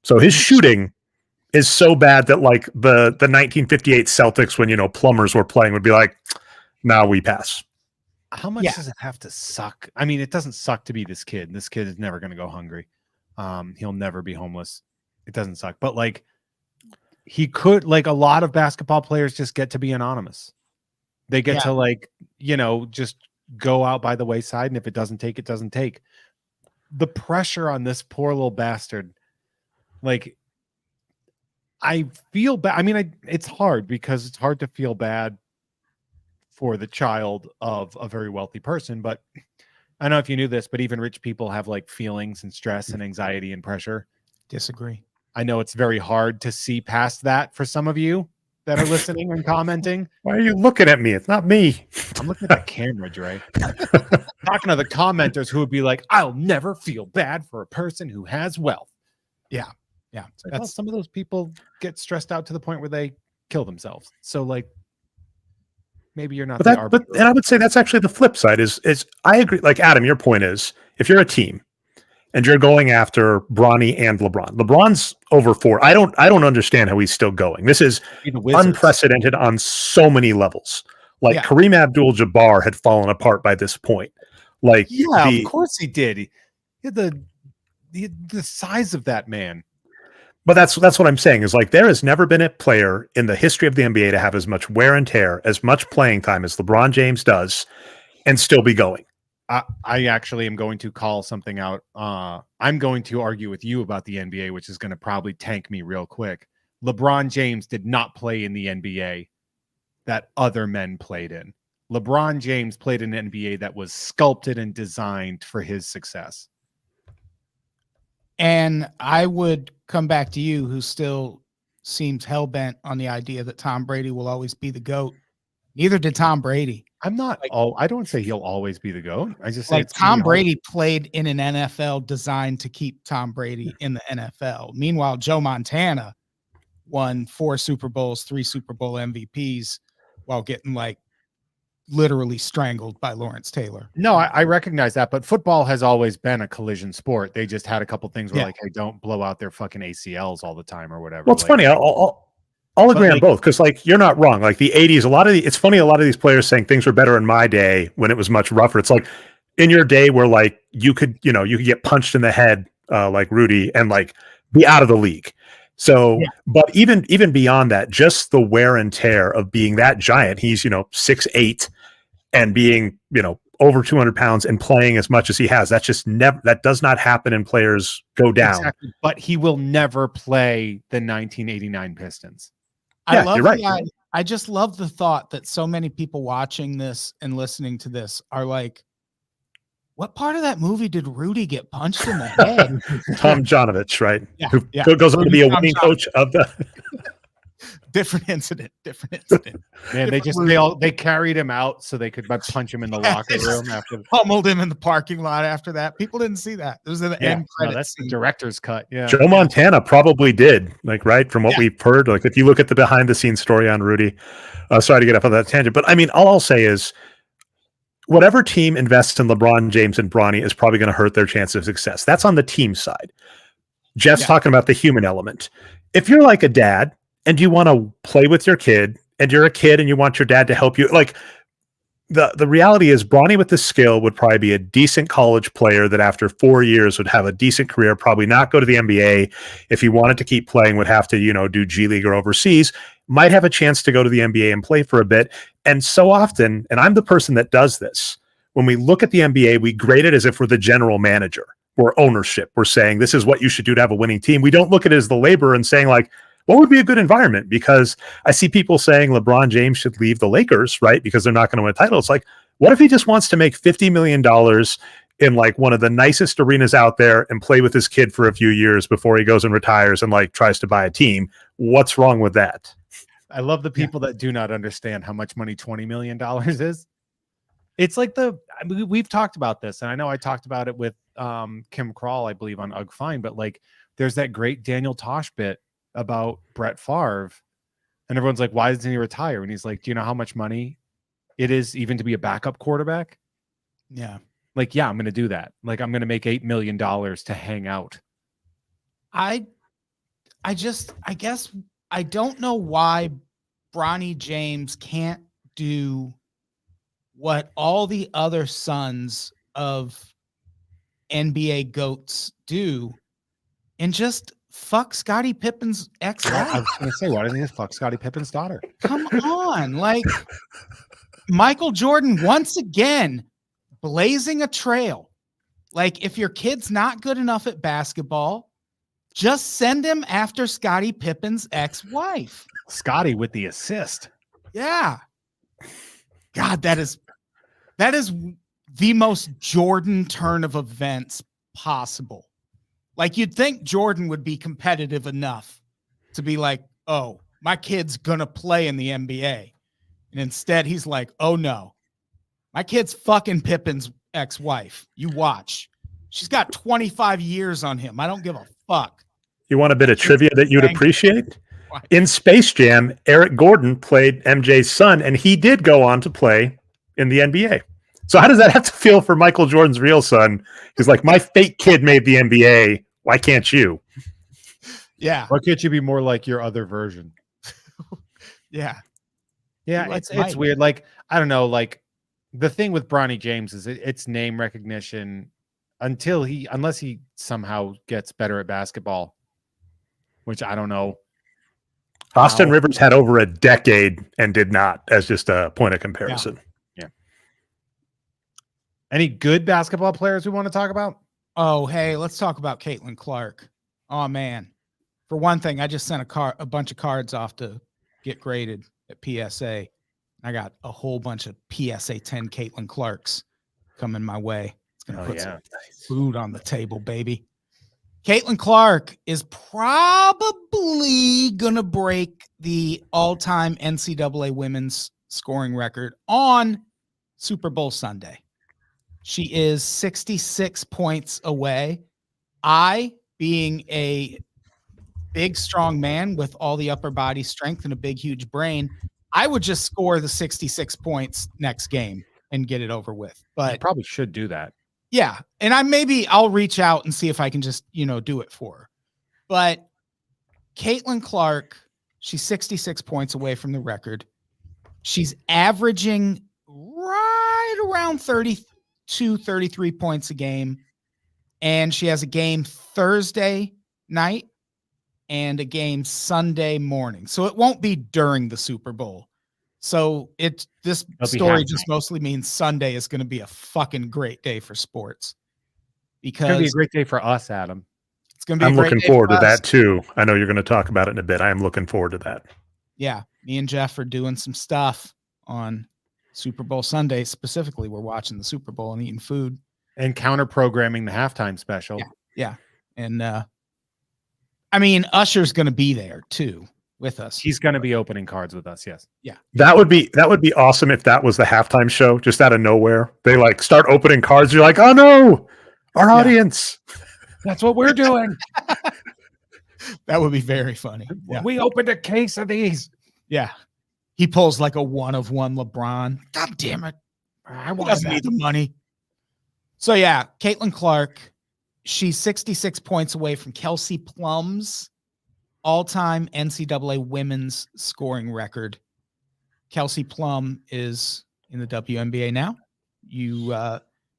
So his shooting is so bad that the 1958 Celtics, when plumbers were playing, would be like, now we pass. How much does it have to suck? I mean, it doesn't suck to be this kid. This kid is never going to go hungry. He'll never be homeless. It doesn't suck. But he could, a lot of basketball players just get to be anonymous. They get to just go out by the wayside. And if it doesn't take, it doesn't take. The pressure on this poor little bastard, I feel bad. I mean, it's hard because it's hard to feel bad for the child of a very wealthy person. But I don't know if you knew this, but even rich people have feelings and stress and anxiety and pressure. Disagree. I know it's very hard to see past that for some of you that are listening and commenting. Why are you looking at me? It's not me. I'm looking at the camera, Dre. Talking to the commenters who would be like, I'll never feel bad for a person who has wealth. Yeah. Yeah. Some of those people get stressed out to the point where they kill themselves. So maybe you're not. But I would say that's actually the flip side is I agree. Adam, your point is if you're a team and you're going after Bronny and LeBron's over 4. I don't understand how he's still going. This is unprecedented on so many levels. Kareem Abdul-Jabbar had fallen apart by this point. Of course he did. He had the size of that man. But that's what I'm saying is there has never been a player in the history of the NBA to have as much wear and tear, as much playing time as LeBron James does and still be going. I actually am going to call something out. I'm going to argue with you about the NBA, which is going to probably tank me real quick. LeBron James did not play in the NBA that other men played in. LeBron James played in an NBA that was sculpted and designed for his success. And I would come back to you, who still seems hell-bent on the idea that Tom Brady will always be the GOAT. Neither did Tom Brady. I'm not. I don't say he'll always be the GOAT. I just say Tom Brady played in an NFL designed to keep Tom Brady in the NFL. Meanwhile, Joe Montana won 4 Super Bowls, 3 Super Bowl MVPs while getting literally strangled by Lawrence Taylor. No, I recognize that, but football has always been a collision sport. They just had a couple things where hey, don't blow out their fucking ACLs all the time or whatever. Well, it's funny. I'll agree on both because you're not wrong. The 80s, it's funny. A lot of these players saying things were better in my day when it was much rougher. It's in your day where you could get punched in the head like Rudy and be out of the league. So, but even beyond that, just the wear and tear of being that giant, he's, 6'8" and being, over 200 pounds and playing as much as he has. That's just that does not happen and players go down. Exactly. But he will never play the 1989 Pistons. I love I just love the thought that so many people watching this and listening to this are what part of that movie did Rudy get punched in the head? Tom Jonovich, right? Yeah, Who goes on to be a winning coach of the Different incident. Man, they carried him out so they could punch him in the locker room after. Pummeled him in the parking lot after that. People didn't see that. It was an end credit that's scene. the director's cut. Yeah. Joe Montana probably did, like, right? From what we've heard, like if you look at the behind the scenes story on Rudy, sorry to get up on that tangent, but I mean, all I'll say is whatever team invests in LeBron James and Bronny is probably going to hurt their chance of success. That's on the team side. Jeff's talking about the human element. If you're like a dad and you want to play with your kid and you're a kid and you want your dad to help you, like the reality is Bronny with this skill would probably be a decent college player that after 4 years would have a decent career, probably not go to the NBA. If he wanted to keep playing, would have to, do G League or overseas, might have a chance to go to the NBA and play for a bit. And so often, and I'm the person that does this, when we look at the NBA, we grade it as if we're the general manager or ownership. We're saying this is what you should do to have a winning team. We don't look at it as the labor and saying like, what would be a good environment? Because I see people saying LeBron James should leave the Lakers, right? Because they're not going to win a title. It's like, what if he just wants to make $50 million in like one of the nicest arenas out there and play with his kid for a few years before he goes and retires and like tries to buy a team? What's wrong with that? I love the people that do not understand how much money $20 million is. It's like we've talked about this, and I know I talked about it with Kim Krall, I believe, on Ugg Fine, but like there's that great Daniel Tosh bit about Brett Favre, and everyone's like, why doesn't he retire? And he's like, do you know how much money it is even to be a backup quarterback? Yeah. Like, yeah, I'm going to do that. Like, I'm going to make $8 million to hang out. I guess I don't know why Bronny James can't do what all the other sons of NBA GOATs do and just fuck Scottie Pippen's ex-wife. I was going to say, why doesn't he just fuck Scottie Pippen's daughter? Come on. Like Michael Jordan, once again, blazing a trail. Like if your kid's not good enough at basketball, just send him after Scottie Pippen's ex-wife. Scottie with the assist. Yeah. God, that is the most Jordan turn of events possible. Like you'd think Jordan would be competitive enough to be like, oh, my kid's going to play in the NBA. And instead he's like, oh no, my kid's fucking Pippen's ex-wife. You watch. She's got 25 years on him. I don't give a fuck. You want a bit of trivia that you'd appreciate? In Space Jam, Eric Gordon played MJ's son, and he did go on to play in the NBA. So how does that have to feel for Michael Jordan's real son? He's like, my fake kid made the NBA. Why can't you? Yeah. Why can't you be more like your other version? Yeah. Yeah, it's weird. Like, I don't know, like the thing with Bronny James is it's name recognition unless he somehow gets better at basketball, which I don't know. Austin Rivers had over a decade and did not, as just a point of comparison. Yeah. Any good basketball players we want to talk about? Oh, hey, let's talk about Caitlin Clark. Oh man. For one thing, I just sent a bunch of cards off to get graded at PSA. I got a whole bunch of PSA 10 Caitlin Clarks coming my way. It's going to put some food on the table, baby. Caitlin Clark is probably going to break the all-time NCAA women's scoring record on Super Bowl Sunday. She is 66 points away. I, being a big, strong man with all the upper body strength and a big, huge brain, I would just score the 66 points next game and get it over with. But you probably should do that. Yeah. And I'll reach out and see if I can just, do it for her. But Caitlin Clark, she's 66 points away from the record. She's averaging right around 32, 33 points a game. And she has a game Thursday night and a game Sunday morning. So it won't be during the Super Bowl. So this story just mostly means Sunday is going to be a fucking great day for sports. Because it's going to be a great day for us, Adam. It's going to be. I'm looking forward to that too. I know you're going to talk about it in a bit. I am looking forward to that. Yeah, me and Jeff are doing some stuff on Super Bowl Sunday. Specifically, we're watching the Super Bowl and eating food and counter programming the halftime special. Yeah. And Usher's going to be there too. with us. He's going to be opening cards with us. Yes. Yeah. That would be awesome if that was the halftime show, just out of nowhere. They like start opening cards. You're like, oh no, our audience. That's what we're doing. That would be very funny. Yeah. We opened a case of these. Yeah. He pulls like a 1-of-1 LeBron. God damn it. I He want doesn't that. need the money. So yeah, Caitlin Clark, she's 66 points away from Kelsey Plum's all-time NCAA women's scoring record. Kelsey Plum is in the WNBA now. You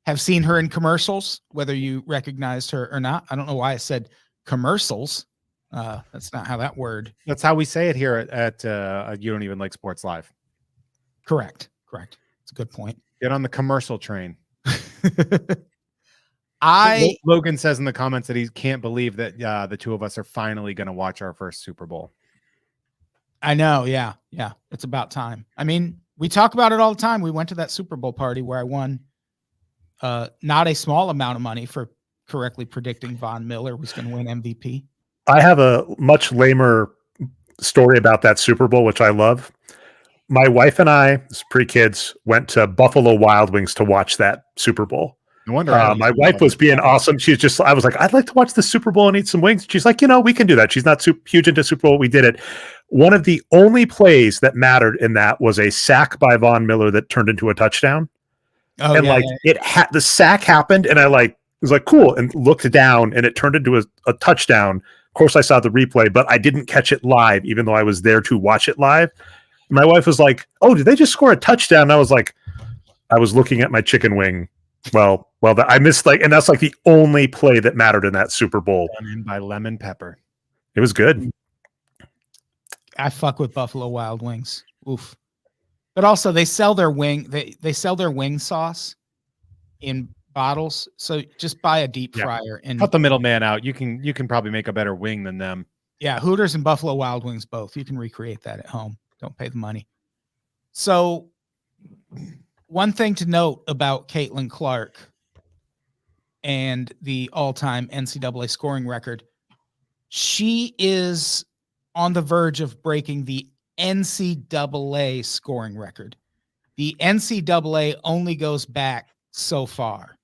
have seen her in commercials, whether you recognized her or not. I don't know why I said commercials. That's not how that word. That's how we say it here at You Don't Even Like Sports Live. Correct. It's a good point. Get on the commercial train. Logan Logan says in the comments that he can't believe that the two of us are finally going to watch our first Super Bowl. I know. Yeah. It's about time. I mean, we talk about it all the time. We went to that Super Bowl party where I won not a small amount of money for correctly predicting Von Miller was going to win MVP. I have a much lamer story about that Super Bowl, which I love. My wife and I, as pre-kids, went to Buffalo Wild Wings to watch that Super Bowl. No wonder my wife was being awesome. I was like, I'd like to watch the Super Bowl and eat some wings. She's like, we can do that. She's not huge into Super Bowl. We did it. One of the only plays that mattered in that was a sack by Von Miller that turned into a touchdown. Oh, and the sack happened, and I was like, cool, and looked down, and it turned into a touchdown. Of course, I saw the replay, but I didn't catch it live, even though I was there to watch it live. My wife was like, "Oh, did they just score a touchdown?" And I was like, "I was looking at my chicken wing." Well, I missed and that's the only play that mattered in that Super Bowl. Done in by lemon pepper. It was good. I fuck with Buffalo Wild Wings. Oof. But also they sell their wing. They sell their wing sauce in bottles. So just buy a deep fryer and cut the middleman out. You can probably make a better wing than them. Yeah, Hooters and Buffalo Wild Wings both. You can recreate that at home. Don't pay the money. So one thing to note about Caitlin Clark and the all-time NCAA scoring record, she is on the verge of breaking the NCAA scoring record. The NCAA only goes back so far.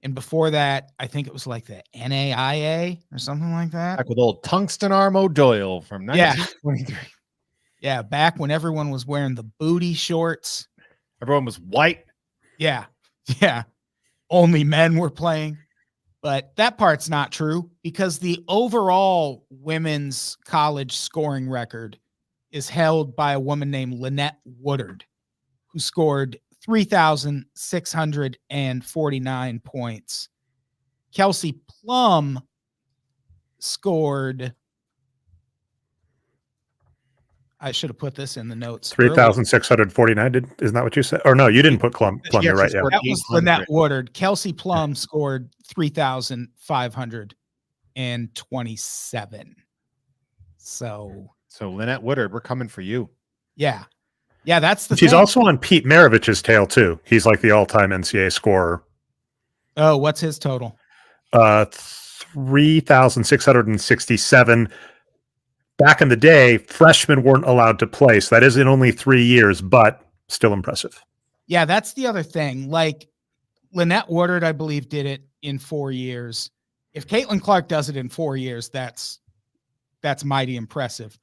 And before that, I think it was like the NAIA or something like that. Back with old Tungsten Arm O'Doyle from 1923. Yeah, back when everyone was wearing the booty shorts. Everyone was white. Yeah. Only men were playing. But that part's not true because the overall women's college scoring record is held by a woman named Lynette Woodard, who scored 3,649 points. Kelsey Plum scored, I should have put this in the notes. 3,649. Isn't that what you said? Or no, you didn't put Plum. You're right. Yeah. That was Lynette Woodard. Kelsey Plum scored 3,527. So Lynette Woodard, we're coming for you. Yeah, that's the She's thing. also on Pete Maravich's tail too. He's like the all-time NCAA scorer. Oh, what's his total? 3,667. Back in the day, freshmen weren't allowed to play. So that is in only 3 years, but still impressive. Yeah, that's the other thing. Like Lynette Woodard, I believe, did it in 4 years. If Caitlin Clark does it in 4 years, that's mighty impressive.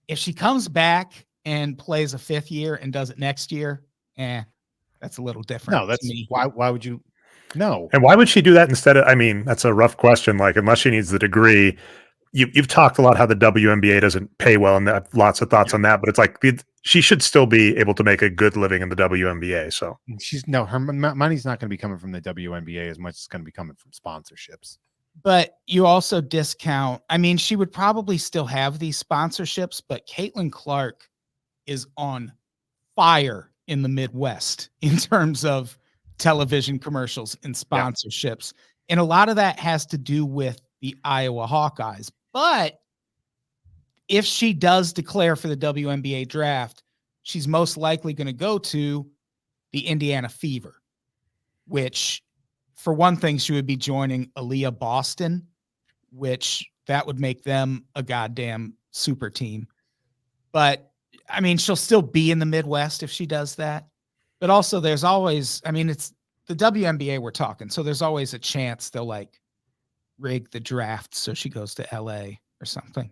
If she comes back and plays a 5th year and does it next year, that's a little different. No, that's why would you? No. And why would she do that instead of? I mean, that's a rough question. Like, unless she needs the degree. You've talked a lot how the WNBA doesn't pay well, and lots of thoughts on that. But it's like she should still be able to make a good living in the WNBA. So her money's not going to be coming from the WNBA as much as it's going to be coming from sponsorships. But you also discount. I mean, she would probably still have these sponsorships, but Caitlin Clark is on fire in the Midwest in terms of television commercials and sponsorships, and a lot of that has to do with the Iowa Hawkeyes. But if she does declare for the WNBA draft, she's most likely going to go to the Indiana Fever, which, for one thing, she would be joining Aaliyah Boston, which that would make them a goddamn super team. But I mean, she'll still be in the Midwest if she does that. But also there's always, I mean, it's the WNBA we're talking. So there's always a chance they'll like rig the draft so she goes to LA or something,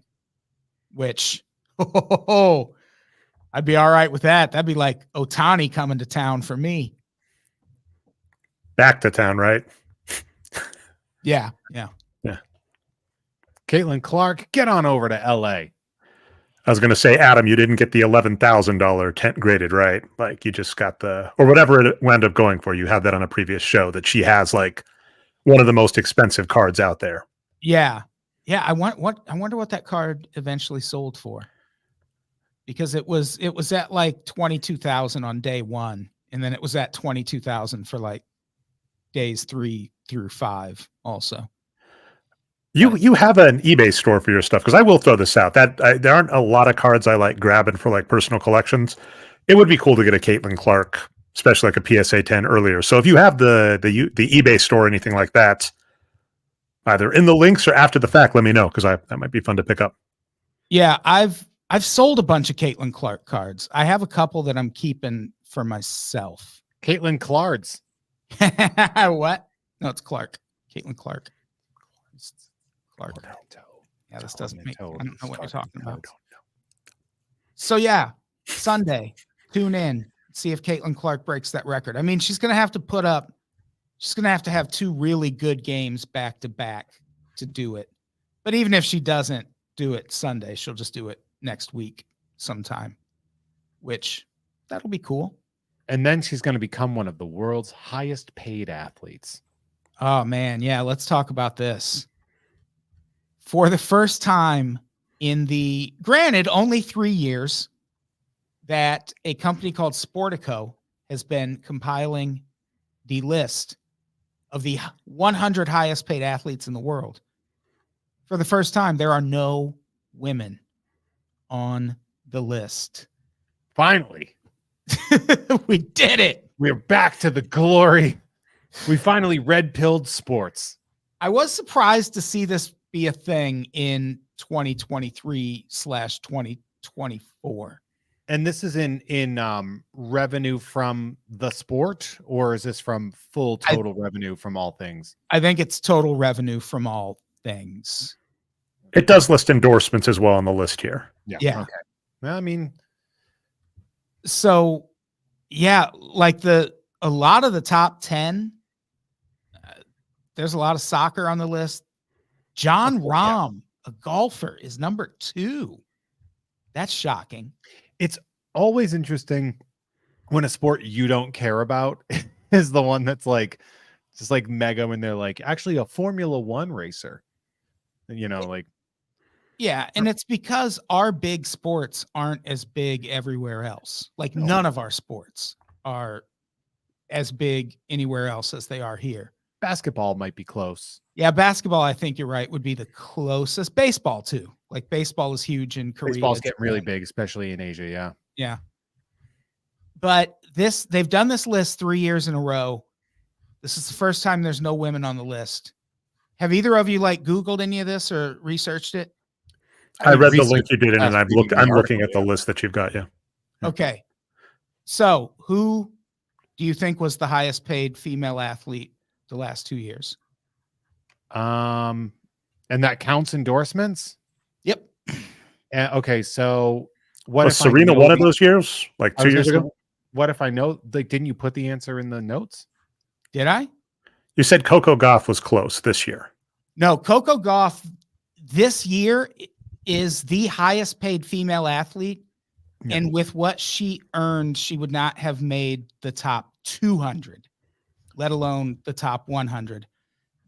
which I'd be all right with that. That'd be like Ohtani coming to town for me. Back to town, right? Yeah. Caitlin Clark, get on over to LA. I was going to say, Adam, you didn't get the $11,000 tent graded, right? Like you just got the, or whatever it wound up going for. You had that on a previous show that she has like one of the most expensive cards out there. Yeah. I wonder what that card eventually sold for, because it was at like 22,000 on day one. And then it was at 22,000 for like days 3 through 5 also. You have an eBay store for your stuff, because I will throw this out. There aren't a lot of cards I like grabbing for like personal collections. It would be cool to get a Caitlin Clark, especially like a PSA 10 earlier. So if you have the eBay store or anything like that, either in the links or after the fact, let me know, because that might be fun to pick up. Yeah, I've sold a bunch of Caitlin Clark cards. I have a couple that I'm keeping for myself. Caitlin Clards. What? No, it's Clark. Caitlin Clark. Clark. Yeah, this doesn't make. I don't know what you're talking about. So yeah, Sunday, tune in, see if Caitlin Clark breaks that record. I mean, she's gonna have to have 2 really good games back to back to do it. But even if she doesn't do it Sunday, she'll just do it next week sometime, which that'll be cool. And then she's going to become one of the world's highest paid athletes. Oh man, yeah. Let's talk about this. For the first time in granted, only 3 years, that a company called Sportico has been compiling the list of the 100 highest paid athletes in the world. For the first time, there are no women on the list. Finally. We did it. We're back to the glory. We finally red-pilled sports. I was surprised to see this be a thing in 2023/2024. And this is in revenue from the sport, or is this from full total revenue from all things? I think it's total revenue from all things. It does list endorsements as well on the list here. Yeah. Okay. Well, I mean, so yeah, like a lot of the top 10, there's a lot of soccer on the list. John Rahm, a golfer, is number 2. That's shocking. It's always interesting when a sport you don't care about is the one that's like, just like mega, when they're like, actually a Formula 1 racer, like. Yeah, and it's because our big sports aren't as big everywhere else. Like none of our sports are as big anywhere else as they are here. Basketball might be close. Yeah, basketball, I think you're right, would be the closest. Baseball, too. Like baseball is huge in Korea. Baseball's getting really big, especially in Asia, yeah. Yeah. But they've done this list 3 years in a row. This is the first time there's no women on the list. Have either of you Googled any of this or researched it? I read the link you did, and I'm looking at the list that you've got, yeah. Okay. So who do you think was the highest paid female athlete the last 2 years? And that counts endorsements? Yep. Okay, so what was Serena one of those years? Like 2 years ago? What if I know? Like, didn't you put the answer in the notes? Did I? You said Coco Gauff was close this year. No, Coco Gauff this year is the highest paid female athlete. Yeah. And with what she earned, she would not have made the top 200, let alone the top 100.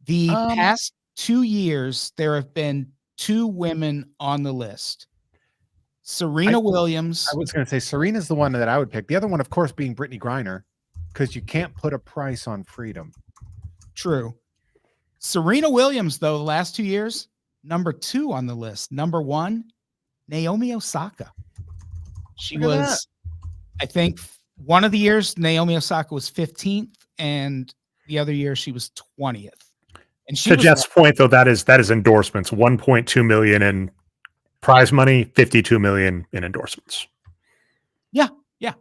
The past 2 years, there have been 2 women on the list. Serena Williams. I was going to say Serena's the one that I would pick. The other one, of course, being Brittany Griner, because you can't put a price on freedom. True. Serena Williams, though, the last 2 years, number 2 on the list. Number 1, Naomi Osaka. She was, I think, one of the years Naomi Osaka was 15th, and the other year she was 20th. And she to Jeff's point, though, that is endorsements, 1.2 million in prize money, 52 million in endorsements. Yeah. Yeah,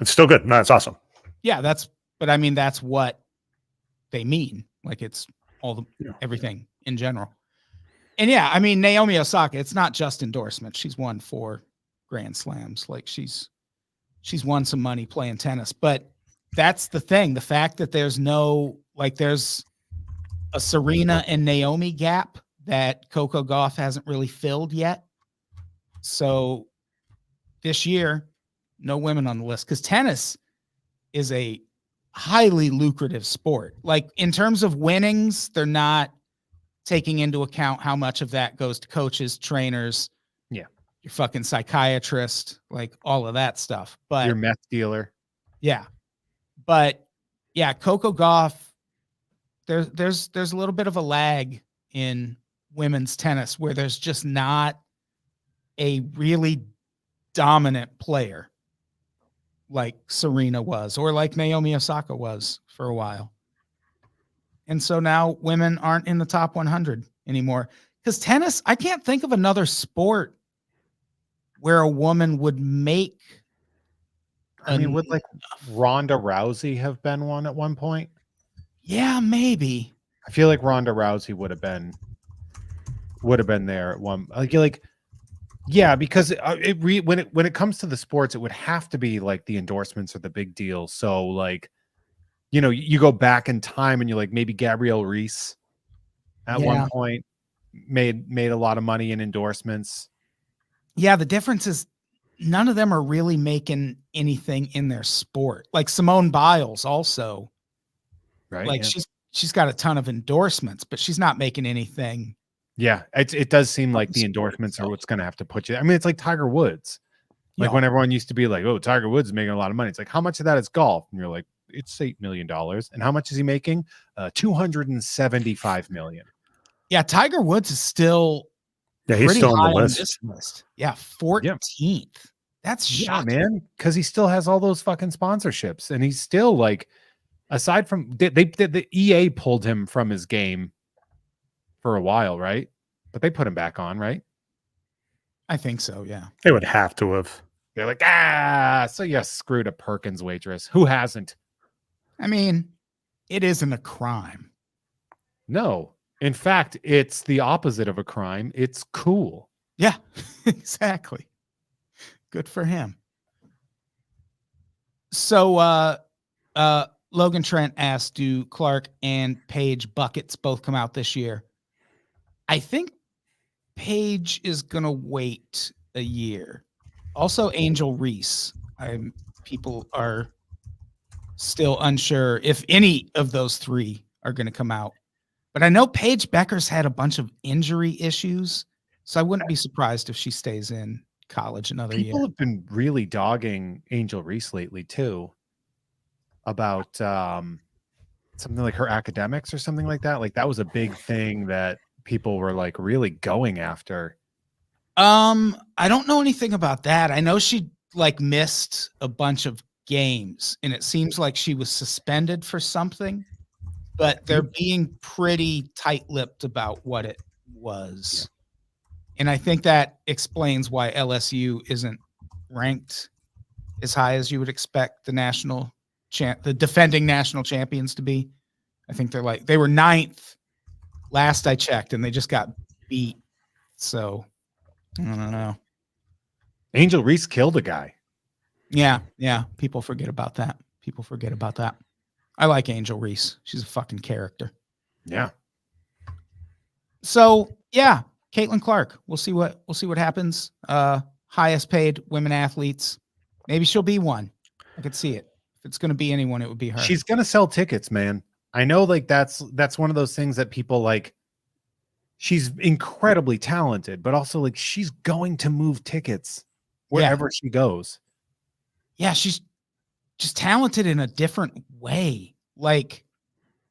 it's still good. No, it's awesome. Yeah, but I mean, that's what they mean. Like it's Yeah. everything in general. And yeah, I mean, Naomi Osaka, it's not just endorsements. She's won 4 Grand Slams. Like she's won some money playing tennis, but that's the thing. The fact that there's a Serena and Naomi gap that Coco Gauff hasn't really filled yet. So this year, no women on the list because tennis is a highly lucrative sport. Like in terms of winnings, they're not taking into account how much of that goes to coaches, trainers, your fucking psychiatrist, like all of that stuff. But your meth dealer. Yeah. But yeah, Coco Gauff, there's a little bit of a lag in women's tennis where there's just not a really dominant player like Serena was or like Naomi Osaka was for a while. And so now women aren't in the top 100 anymore because tennis, I can't think of another sport where a woman would make. I mean, would like Ronda Rousey have been one at one point? Yeah, maybe. I feel like Ronda Rousey would have been there at one. Yeah, because when it comes to the sports, it would have to be like the endorsements are the big deal. So like, you go back in time and you're like maybe Gabrielle Reese at one point made a lot of money in endorsements. Yeah, the difference is none of them are really making anything in their sport. Like Simone Biles also, right? Like she's got a ton of endorsements, but she's not making anything. Yeah, it does seem like the endorsements are what's going to have to put you. I mean, it's like Tiger Woods. Like when everyone used to be like, "Oh, Tiger Woods is making a lot of money." It's like, how much of that is golf? And you're like, it's $8 million. And how much is he making? $275 million. Yeah, Tiger Woods is still. Yeah, he's still on the list. Yeah, 14th. That's shocking, man. Because he still has all those fucking sponsorships, and he's still like, aside from the EA pulled him from his game for a while, right? But they put him back on, right? I think so. Yeah, they would have to have. They're like, so you screwed a Perkins waitress. Who hasn't? I mean, it isn't a crime. No. In fact, it's the opposite of a crime. It's cool. Yeah, exactly. Good for him. So Logan Trent asked, do Clark and Paige buckets both come out this year? I think Paige is going to wait a year. Also, Angel Reese. People are still unsure if any of those 3 are going to come out. But I know Paige Becker's had a bunch of injury issues, so I wouldn't be surprised if she stays in college another year. People have been really dogging Angel Reese lately too about something like her academics or something like that. Like that was a big thing that people were like really going after. I don't know anything about that. I know she like missed a bunch of games, and it seems like she was suspended for something. But they're being pretty tight-lipped about what it was. Yeah. And I think that explains why LSU isn't ranked as high as you would expect the defending national champions to be. I think they were 9th last I checked, and they just got beat. So I don't know. Angel Reese killed a guy. Yeah. People forget about that. I like Angel Reese. She's a fucking character. Yeah. So yeah, Caitlin Clark. We'll see what happens. Highest paid women athletes. Maybe she'll be one. I could see it. If it's going to be anyone, it would be her. She's going to sell tickets, man. I know, like that's one of those things that people like. She's incredibly talented, but also like she's going to move tickets wherever she goes. Yeah, she's just talented in a different way. Like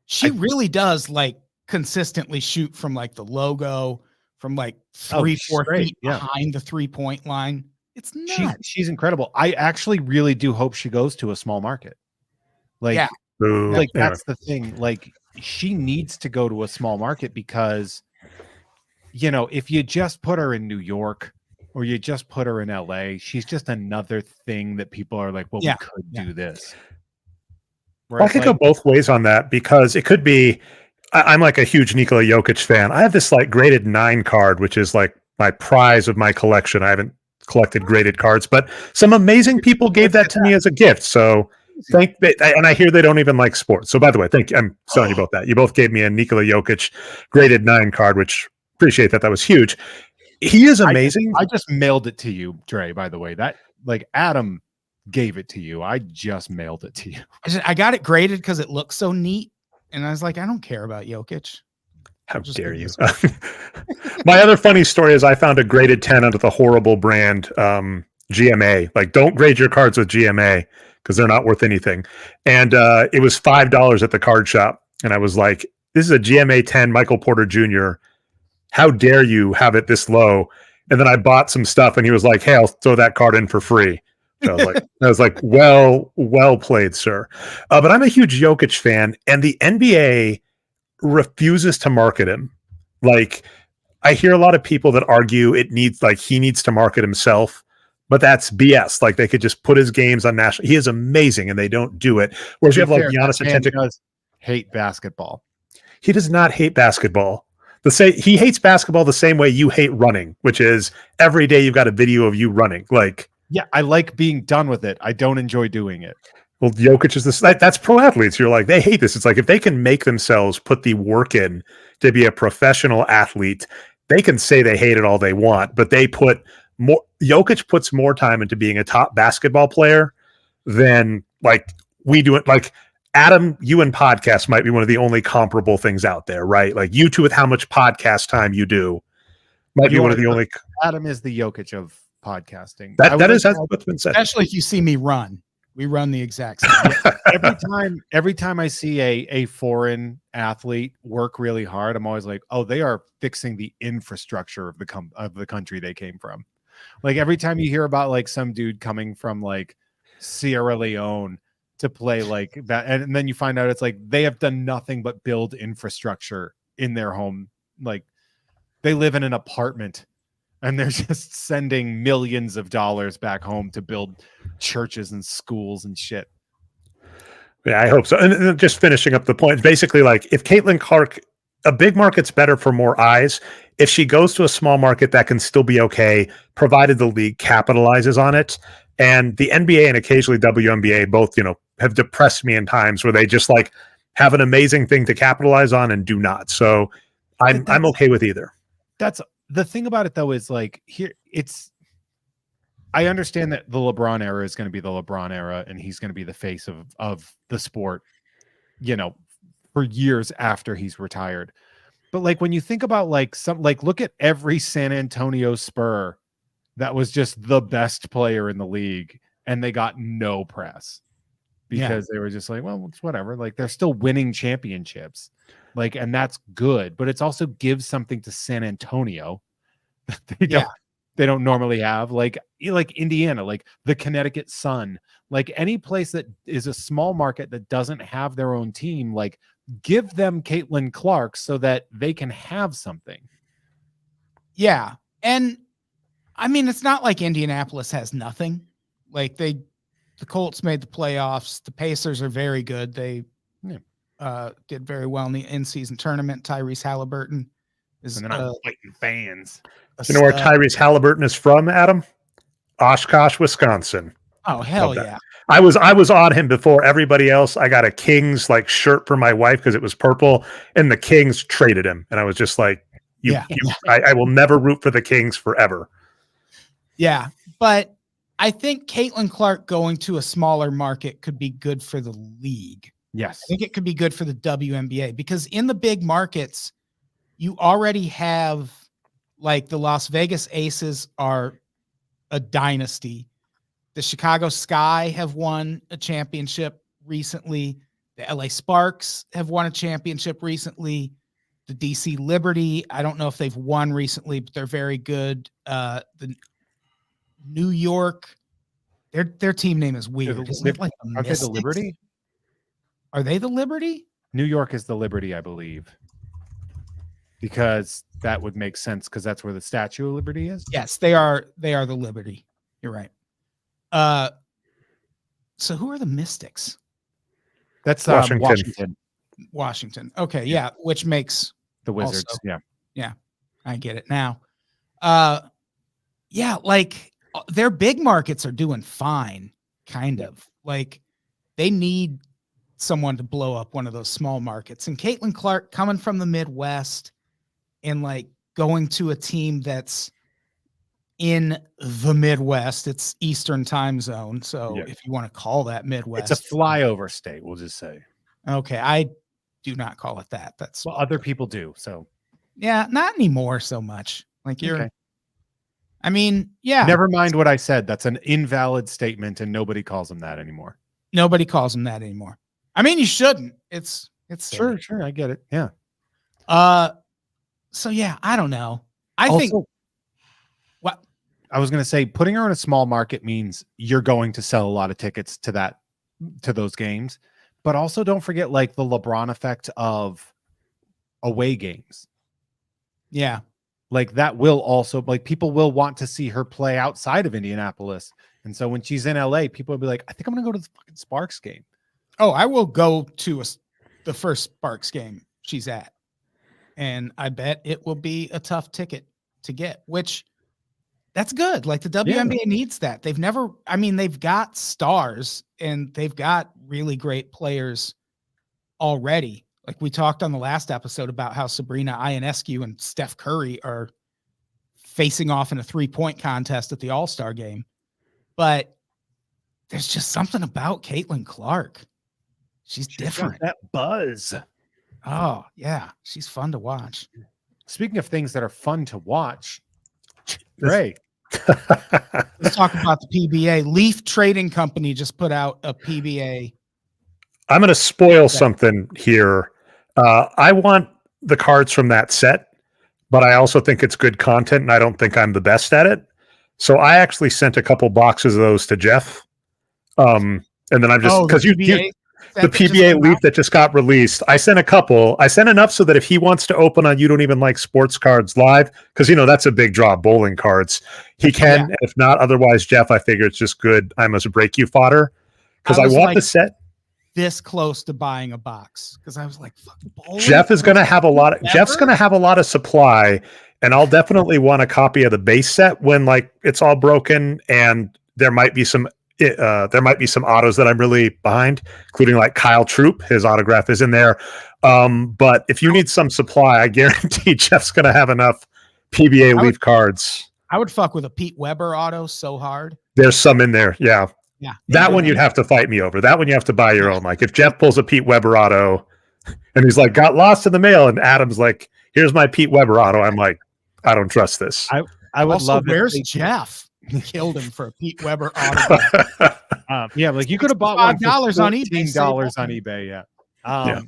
she really does like consistently shoot from like the logo, from like 3-4 feet behind the 3-point line. It's nuts. She's incredible. I actually really do hope she goes to a small market. Like, that's the thing. Like she needs to go to a small market because, if you just put her in New York or you just put her in LA. She's just another thing that people are like, well, Yeah, we could yeah. do this. Well, I could go both ways on that because it could be. I'm like a huge Nikola Jokic fan. I have this like graded 9 card, which is like my prize of my collection. I haven't collected graded cards, but some amazing people gave that to me as a gift. So and I hear they don't even like sports. So by the way, I'm telling you both that. You both gave me a Nikola Jokic graded 9 card, which appreciate that. That was huge. He is amazing. I just mailed it to you, Dre, by the way. That like Adam gave it to you. I just mailed it to you. I got it graded because it looks so neat. And I was like, I don't care about Jokic. How dare you? My other funny story is I found a graded 10 under the horrible brand GMA. Like, don't grade your cards with GMA because they're not worth anything. And it was $5 at the card shop. And I was like, this is a GMA 10 Michael Porter Jr. How dare you have it this low? And then I bought some stuff and he was like, hey, I'll throw that card in for free. So I was like, well played, sir. But I'm a huge Jokic fan, and the NBA refuses to market him. Like, I hear a lot of people that argue he needs to market himself, but that's BS. Like, they could just put his games on national. He is amazing, and they don't do it. Whereas you have like Giannis Antetokounmpo does hate basketball. He does not hate basketball. He hates basketball the same way you hate running, which is every day you've got a video of you running. Like. Yeah, I like being done with it. I don't enjoy doing it. Well, Jokic is this. That's pro athletes. You're like, they hate this. It's like if they can make themselves put the work in to be a professional athlete, they can say they hate it all they want, but they put more. Jokic puts more time into being a top basketball player than like we do it. Like Adam, you and podcasts might be one of the only comparable things out there, right? Like you two with how much podcast time you do might be one of the only. Adam is the Jokic of podcasting. That is what's been said. Especially if you see me run. We run the exact same. every time I see a foreign athlete work really hard, I'm always like, oh, they are fixing the infrastructure of the country they came from. Like every time you hear about like some dude coming from like Sierra Leone to play like that, and then you find out it's like they have done nothing but build infrastructure in their home. Like they live in an apartment. And they're just sending millions of dollars back home to build churches and schools and shit. Yeah, I hope so. And just finishing up the point, basically, like if Caitlin Clark, a big market's better for more eyes. If she goes to a small market, that can still be okay, provided the league capitalizes on it. And the NBA and occasionally WNBA both, have depressed me in times where they just like have an amazing thing to capitalize on and do not. So I'm okay with either. That's the thing about it, though, is like I understand that the LeBron era is going to be the LeBron era and he's going to be the face of the sport, for years after he's retired. But like when you think about look at every San Antonio Spur that was just the best player in the league and they got no press because they were just like, well, it's whatever. Like they're still winning championships. Like, and that's good, but it's also gives something to San Antonio that they don't normally have, like Indiana, like the Connecticut Sun, like any place that is a small market that doesn't have their own team, like give them Caitlin Clark so that they can have something. Yeah. And I mean, it's not like Indianapolis has nothing. Like the Colts made the playoffs. The Pacers are very good. They did very well in the in-season tournament. Tyrese Halliburton is fighting fans. You know where Tyrese Halliburton is from, Adam? Oshkosh, Wisconsin. Oh, hell yeah. I was on him before everybody else. I got a Kings like shirt for my wife because it was purple, and the Kings traded him. And I was just like, I will never root for the Kings forever. Yeah. But I think Caitlin Clark going to a smaller market could be good for the league. Yes. I think it could be good for the WNBA because in the big markets, you already have like the Las Vegas Aces are a dynasty. The Chicago Sky have won a championship recently. The LA Sparks have won a championship recently. The DC Liberty, I don't know if they've won recently, but they're very good. The New York, their team name is weird. Isn't it like Are they the Liberty? Are they the Liberty? New York is the Liberty, I believe. because that would make sense because that's where the Statue of Liberty is. Yes, they are the Liberty. You're right. So who are the Mystics? That's Washington. Washington. Okay, yeah, which makes the Wizards. also, yeah, I get it now. Yeah, like their big markets are doing fine, kind of. Like they need someone to blow up one of those small markets. And Caitlin Clark coming from the Midwest and like going to a team that's in the Midwest, it's Eastern time zone. So if you want to call that Midwest, it's a flyover state, we'll just say. Okay, I do not call it that. That's well, other people do. So yeah, not anymore so much. Like you're okay. I mean, yeah. Never mind what I said. That's an invalid statement, and nobody calls them that anymore. Nobody calls them that anymore. I mean, you shouldn't. It's sure. I get it. Yeah. So yeah, I don't know. I also, think what I was going to say, putting her in a small market means you're going to sell a lot of tickets to those games, but also don't forget like the LeBron effect of away games. Yeah. Like that will also like people will want to see her play outside of Indianapolis. And so when she's in LA, people will be like, I think I'm going to go to the fucking Sparks game. Oh, I will go to the first Sparks game she's at. And I bet it will be a tough ticket to get, which that's good. Like the WNBA needs that. They've got stars and they've got really great players already. Like we talked on the last episode about how Sabrina Ionescu and Steph Curry are facing off in a 3-point contest at the All-Star game. But there's just something about Caitlin Clark. She's different. That buzz. Oh, yeah. She's fun to watch. Speaking of things that are fun to watch, Dre. Let's talk about the PBA. Leaf Trading Company just put out a PBA. I'm going to spoil something here. I want the cards from that set, but I also think it's good content, and I don't think I'm the best at it. So I actually sent a couple boxes of those to Jeff. And then I'm just because the PBA Leaf that just got released. I sent a couple. I sent enough so that if he wants to open on You Don't Even Like Sports Cards live, because that's a big draw, bowling cards, he can. And if not, otherwise, Jeff, I figure it's just good. I must break you fodder because I want the set. This close to buying a box because I was like, fuck, Jeff is going to have a lot of Jeff's going to have a lot of supply, and I'll definitely want a copy of the base set when like it's all broken, and there might be some autos that I'm really behind, including like Kyle Troop. His autograph is in there. But if you need some supply, I guarantee Jeff's going to have enough PBA Leaf cards. I would fuck with a Pete Weber auto so hard. There's some in there. Yeah. Yeah. That one you'd have to fight me over. That one you have to buy your own. Like if Jeff pulls a Pete Weber auto and he's like, got lost in the mail, and Adam's like, here's my Pete Weber auto. I'm like, I don't trust this. I would also, love where's Jeff? Killed him for a Pete Weber auto. Yeah, like you could have bought one for $5 on eBay. $15 on eBay. Yeah.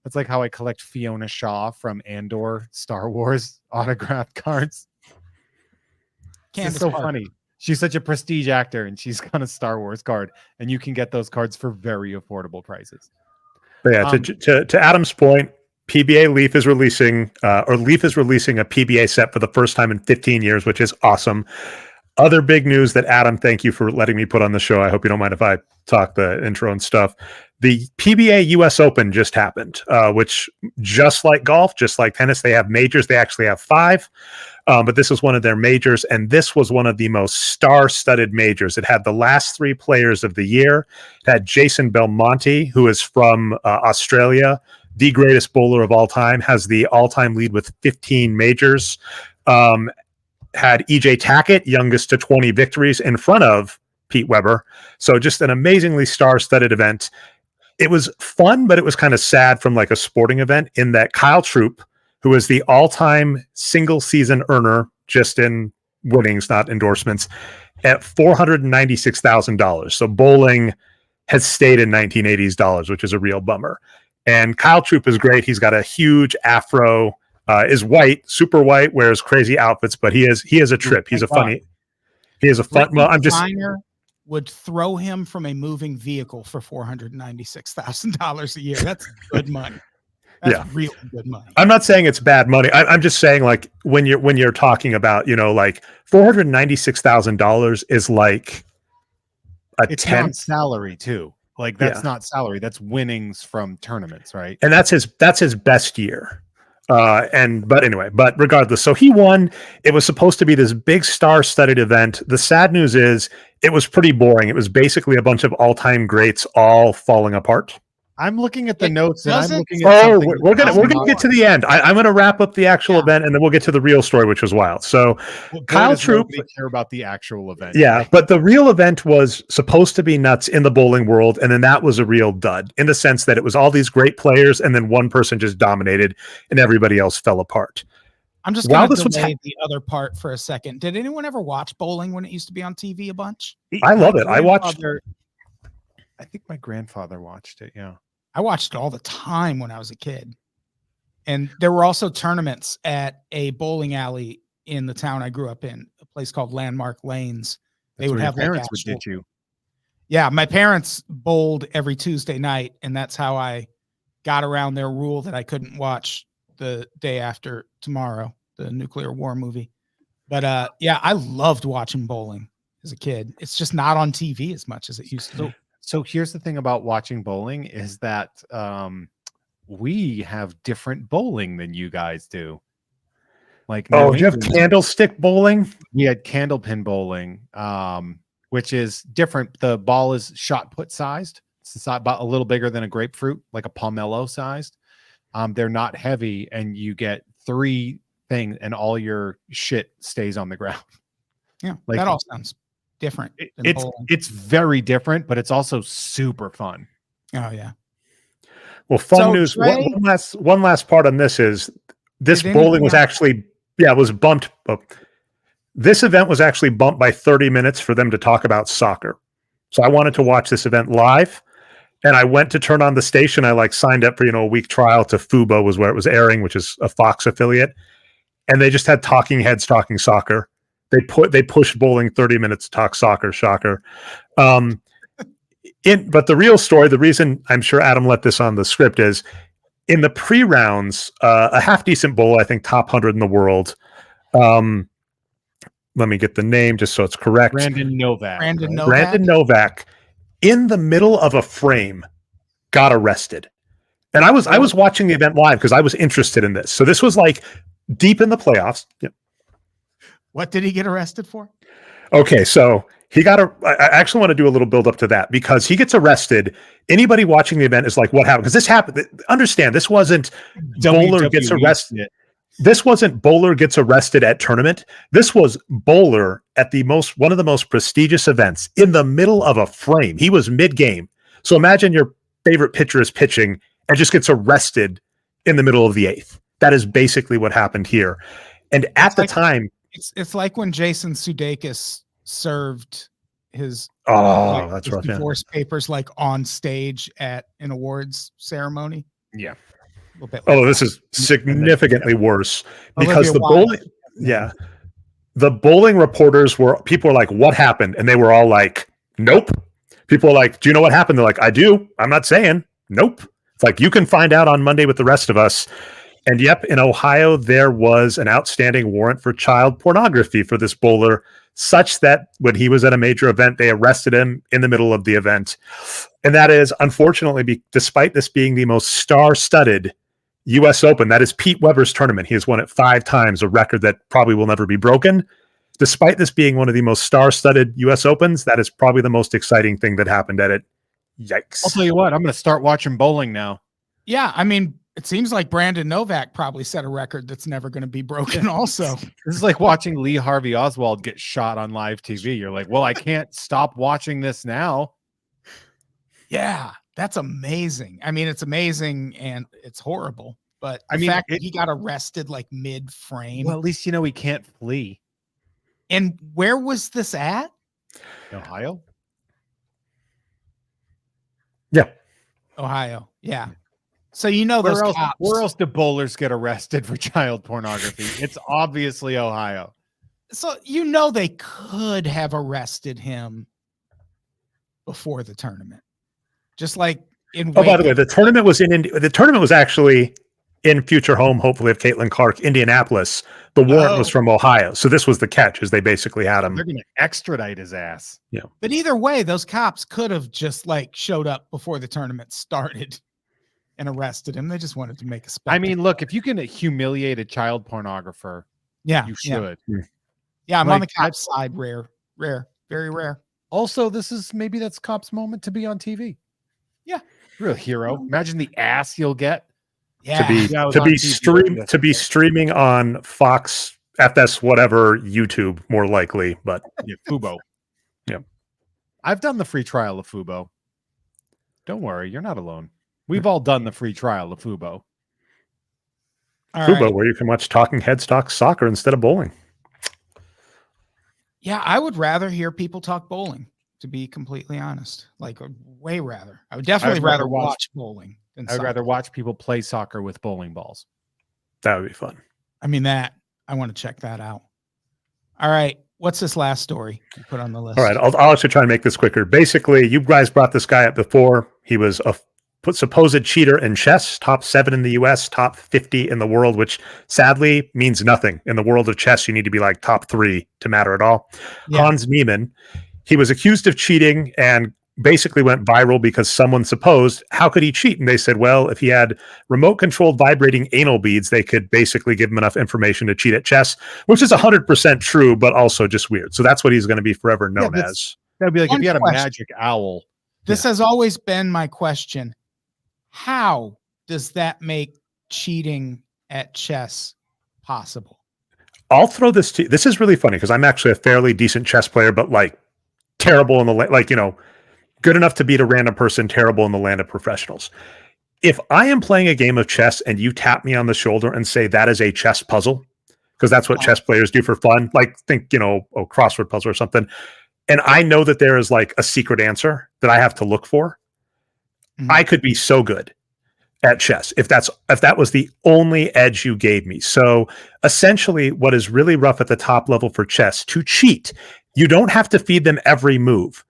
That's like how I collect Fiona Shaw from Andor Star Wars autograph cards. It's so funny. She's such a prestige actor, and she's got a Star Wars card, and you can get those cards for very affordable prices. But yeah, to Adam's point, Leaf is releasing a PBA set for the first time in 15 years, which is awesome. Other big news that Adam, thank you for letting me put on the show. I hope you don't mind if I talk the intro and stuff. The PBA US Open just happened, which just like golf, just like tennis, they have majors. They actually have 5. But this is one of their majors, and this was one of the most star-studded majors. It had the last 3 players of the year. It had Jason Belmonte, who is from Australia, the greatest bowler of all time, has the all-time lead with 15 majors. Had EJ Tackett, youngest to 20 victories, in front of Pete Weber. So just an amazingly star-studded event. It was fun, but it was kind of sad from like a sporting event in that Kyle Troop, who is the all-time single-season earner, just in winnings, not endorsements, at $496,000. So bowling has stayed in 1980s dollars, which is a real bummer. And Kyle Troop is great. He's got a huge afro, is white, super white, wears crazy outfits, but he is a trip. He's a fun. Well, I'm just. Would throw him from a moving vehicle for $496,000 a year. That's good money. That's really good money. I'm not saying it's bad money. I'm just saying, like, when you're talking about, like $496,000 is like it's non-salary too. Like that's not salary. That's winnings from tournaments, right? And that's his best year. But regardless, so he won. It was supposed to be this big star-studded event. The sad news is it was pretty boring. It was basically a bunch of all-time greats all falling apart. I'm looking at the notes and I'm looking at we're gonna get to the end. I'm gonna wrap up the actual event and then we'll get to the real story, which was wild. So Kyle Troop care about the actual event. Yeah, but the real event was supposed to be nuts in the bowling world, and then that was a real dud in the sense that it was all these great players and then one person just dominated and everybody else fell apart. I'm just going to delay the other part for a second. Did anyone ever watch bowling when it used to be on TV a bunch? I love it. I think my grandfather watched it. Yeah. I watched it all the time when I was a kid. And there were also tournaments at a bowling alley in the town I grew up in, a place called Landmark Lanes. They would have parents would get you. Yeah, my parents bowled every Tuesday night, and that's how I got around their rule that I couldn't watch the day after tomorrow, the nuclear war movie. But yeah, I loved watching bowling as a kid. It's just not on TV as much as it used to be. So here's the thing about watching bowling is that we have different bowling than you guys do. Like, do you have candlestick bowling? We had candlepin bowling, which is different. The ball is shot put sized. It's about a little bigger than a grapefruit, like a pomelo sized. They're not heavy, and you get 3 things, and all your shit stays on the ground. Yeah, like, that all sounds different. It's very different, but it's also super fun. Oh yeah. Well, fun news. One last part on this is this bowling was actually it was bumped. This event was actually bumped by 30 minutes for them to talk about soccer. So I wanted to watch this event live, and I went to turn on the station. I signed up for a week trial to Fubo was where it was airing, which is a Fox affiliate, and they just had talking heads talking soccer. They pushed bowling 30 minutes to talk soccer. Shocker. But the real story, the reason I'm sure Adam let this on the script is in the pre-rounds, a half decent bowler, I think top 100 in the world. Let me get the name just so it's correct. Brandon Novak. Brandon Novak in the middle of a frame got arrested. And I was watching the event live because I was interested in this. So this was deep in the playoffs. Yep. What did he get arrested for? Okay, so I actually want to do a little build up to that because he gets arrested. Anybody watching the event is like, what happened? Because this happened. Understand, this wasn't bowler gets arrested. This wasn't bowler gets arrested at tournament. This was bowler at one of the most prestigious events in the middle of a frame. He was mid-game. So imagine your favorite pitcher is pitching and just gets arrested in the middle of the 8th. That is basically what happened here. And at the time, it's like when Jason Sudeikis served his divorce papers on stage at an awards ceremony. Yeah. This is significantly worse because the bowling reporters people were like, what happened? And they were all like, nope. People are like, do you know what happened? They're like, I do. I'm not saying. Nope. It's like, you can find out on Monday with the rest of us. And yep, in Ohio, there was an outstanding warrant for child pornography for this bowler, such that when he was at a major event, they arrested him in the middle of the event. And that is, unfortunately, despite this being the most star-studded U.S. Open, that is Pete Weber's tournament. He has won it 5 times, a record that probably will never be broken. Despite this being one of the most star-studded U.S. Opens, that is probably the most exciting thing that happened at it. Yikes. I'll tell you what, I'm going to start watching bowling now. Yeah, I mean, it seems like Brandon Novak probably set a record that's never going to be broken also. This is like watching Lee Harvey Oswald get shot on live TV. You're like, well, I can't stop watching this now. Yeah, that's amazing. I mean, it's amazing and it's horrible. But the fact that he got arrested mid-frame. Well, at least he can't flee. And where was this at? Ohio? Yeah. Ohio. Yeah. So those cops. Where else do bowlers get arrested for child pornography? It's obviously Ohio. So they could have arrested him before the tournament. Just like in by the way, the tournament was actually in future home, hopefully, of Caitlin Clark, Indianapolis. The warrant was from Ohio. So this was the catch, is they basically had him. They're going to extradite his ass. Yeah. But either way, those cops could have just like showed up before the tournament started and arrested him. They just wanted to make a spectacle. I mean, look, if you can humiliate a child pornographer, you should. Yeah, I'm Like, on the cops' side. Rare, very rare. Also, maybe that's cops' moment to be on TV. Yeah. Real hero. Imagine the ass you'll get. Yeah. To be streaming on Fox, FS, whatever, YouTube, more likely, but yeah, Fubo. Yeah. I've done the free trial of Fubo. Don't worry, you're not alone. We've all done the free trial of Fubo. Fubo, where you can watch Talking Heads talk soccer instead of bowling. Yeah, I would rather hear people talk bowling, to be completely honest. Like, way rather. I would definitely rather watch bowling than I'd rather watch people play soccer with bowling balls. That would be fun. I mean, I want to check that out. All right. What's this last story you put on the list? All right. I'll actually try and make this quicker. Basically, you guys brought this guy up before. He was a supposed cheater in chess, top 7 in the US, top 50 in the world, which sadly means nothing. In the world of chess, you need to be like top 3 to matter at all. Yeah. Hans Niemann, he was accused of cheating and basically went viral because someone supposed, how could he cheat? And they said, well, if he had remote controlled vibrating anal beads, they could basically give him enough information to cheat at chess, which is 100% true, but also just weird. So that's what he's going to be forever known as. That'd be like if you had a magic owl. This has always been my question. How does that make cheating at chess possible? I'll throw this to you. This is really funny because I'm actually a fairly decent chess player, but like terrible in the good enough to beat a random person, terrible in the land of professionals. If I am playing a game of chess and you tap me on the shoulder and say that is a chess puzzle, because that's what chess players do for fun, like think, a crossword puzzle or something, and I know that there is like a secret answer that I have to look for, I could be so good at chess if that was the only edge you gave me. So essentially what is really rough at the top level for chess, to cheat, you don't have to feed them every move.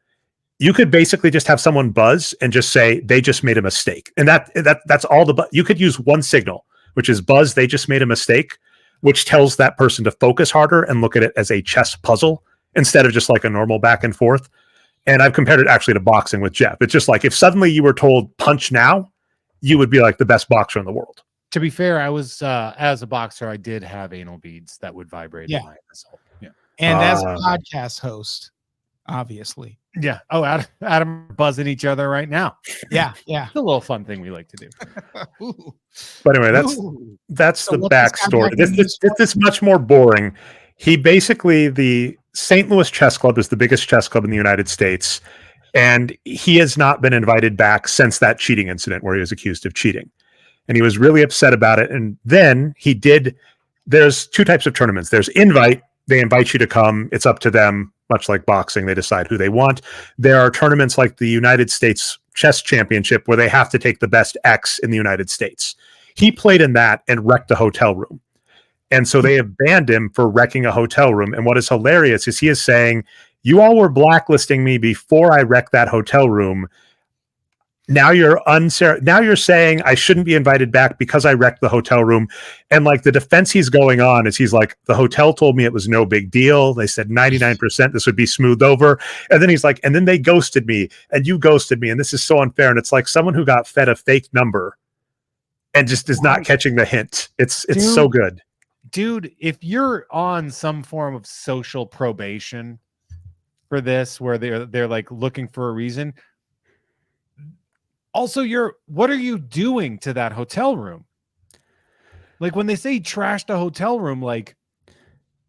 You could basically just have someone buzz and just say they just made a mistake. And that's all you could use one signal, which is buzz, they just made a mistake, which tells that person to focus harder and look at it as a chess puzzle instead of just like a normal back and forth. And I've compared it actually to boxing with Jeff. It's just like if suddenly you were told punch now, you would be like the best boxer in the world. To be fair, I was as a boxer, I did have anal beads that would vibrate in my asshole. Yeah. And as a podcast host, obviously. Yeah. Oh, Adam buzzing each other right now. Yeah. It's a little fun thing we like to do. But anyway, that's the backstory. This is much more boring. He basically, the St. Louis Chess Club is the biggest chess club in the United States. And he has not been invited back since that cheating incident where he was accused of cheating. And he was really upset about it. And then there's 2 types of tournaments. There's invite. They invite you to come. It's up to them, much like boxing. They decide who they want. There are tournaments like the United States Chess Championship where they have to take the best X in the United States. He played in that and wrecked a hotel room. And so they have banned him for wrecking a hotel room. And what is hilarious is he is saying, you all were blacklisting me before I wrecked that hotel room. Now you're saying I shouldn't be invited back because I wrecked the hotel room. And like the defense he's going on is he's like, the hotel told me it was no big deal. They said 99% this would be smoothed over. And then he's like, and then they ghosted me and you ghosted me. And this is so unfair. And it's like someone who got fed a fake number and just is not catching the hint. It's so good. Dude, if you're on some form of social probation for this, where they're like looking for a reason. Also, what are you doing to that hotel room? Like when they say he trashed a hotel room, like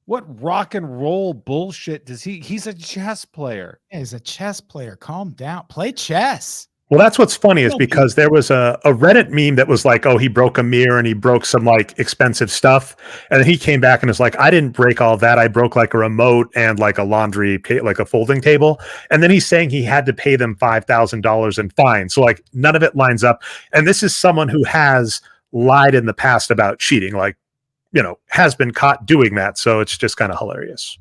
what rock and roll bullshit does he's a chess player. Yeah, he's a chess player. Calm down. Play chess. Well, that's what's funny is because there was a Reddit meme that was like, oh, he broke a mirror and he broke some like expensive stuff. And then he came back and was like, I didn't break all that. I broke like a remote and like a like a folding table. And then he's saying he had to pay them $5,000 in fines. So like none of it lines up. And this is someone who has lied in the past about cheating, like, has been caught doing that. So it's just kind of hilarious.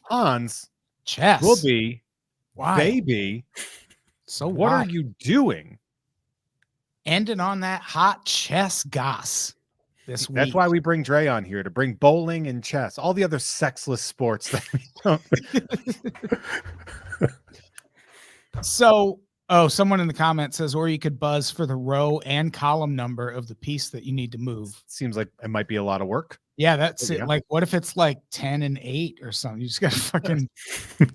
Hans, chess will be, why? baby. So what are you doing? ending on that hot chess goss this week. That's why we bring Dre on here, to bring bowling and chess, all the other sexless sports that we don't. So, someone in the comments says, or you could buzz for the row and column number of the piece that you need to move. Seems like it might be a lot of work. Yeah, that's Yeah. it. Like, what if it's like 10 and 8 or something? You just got to fucking.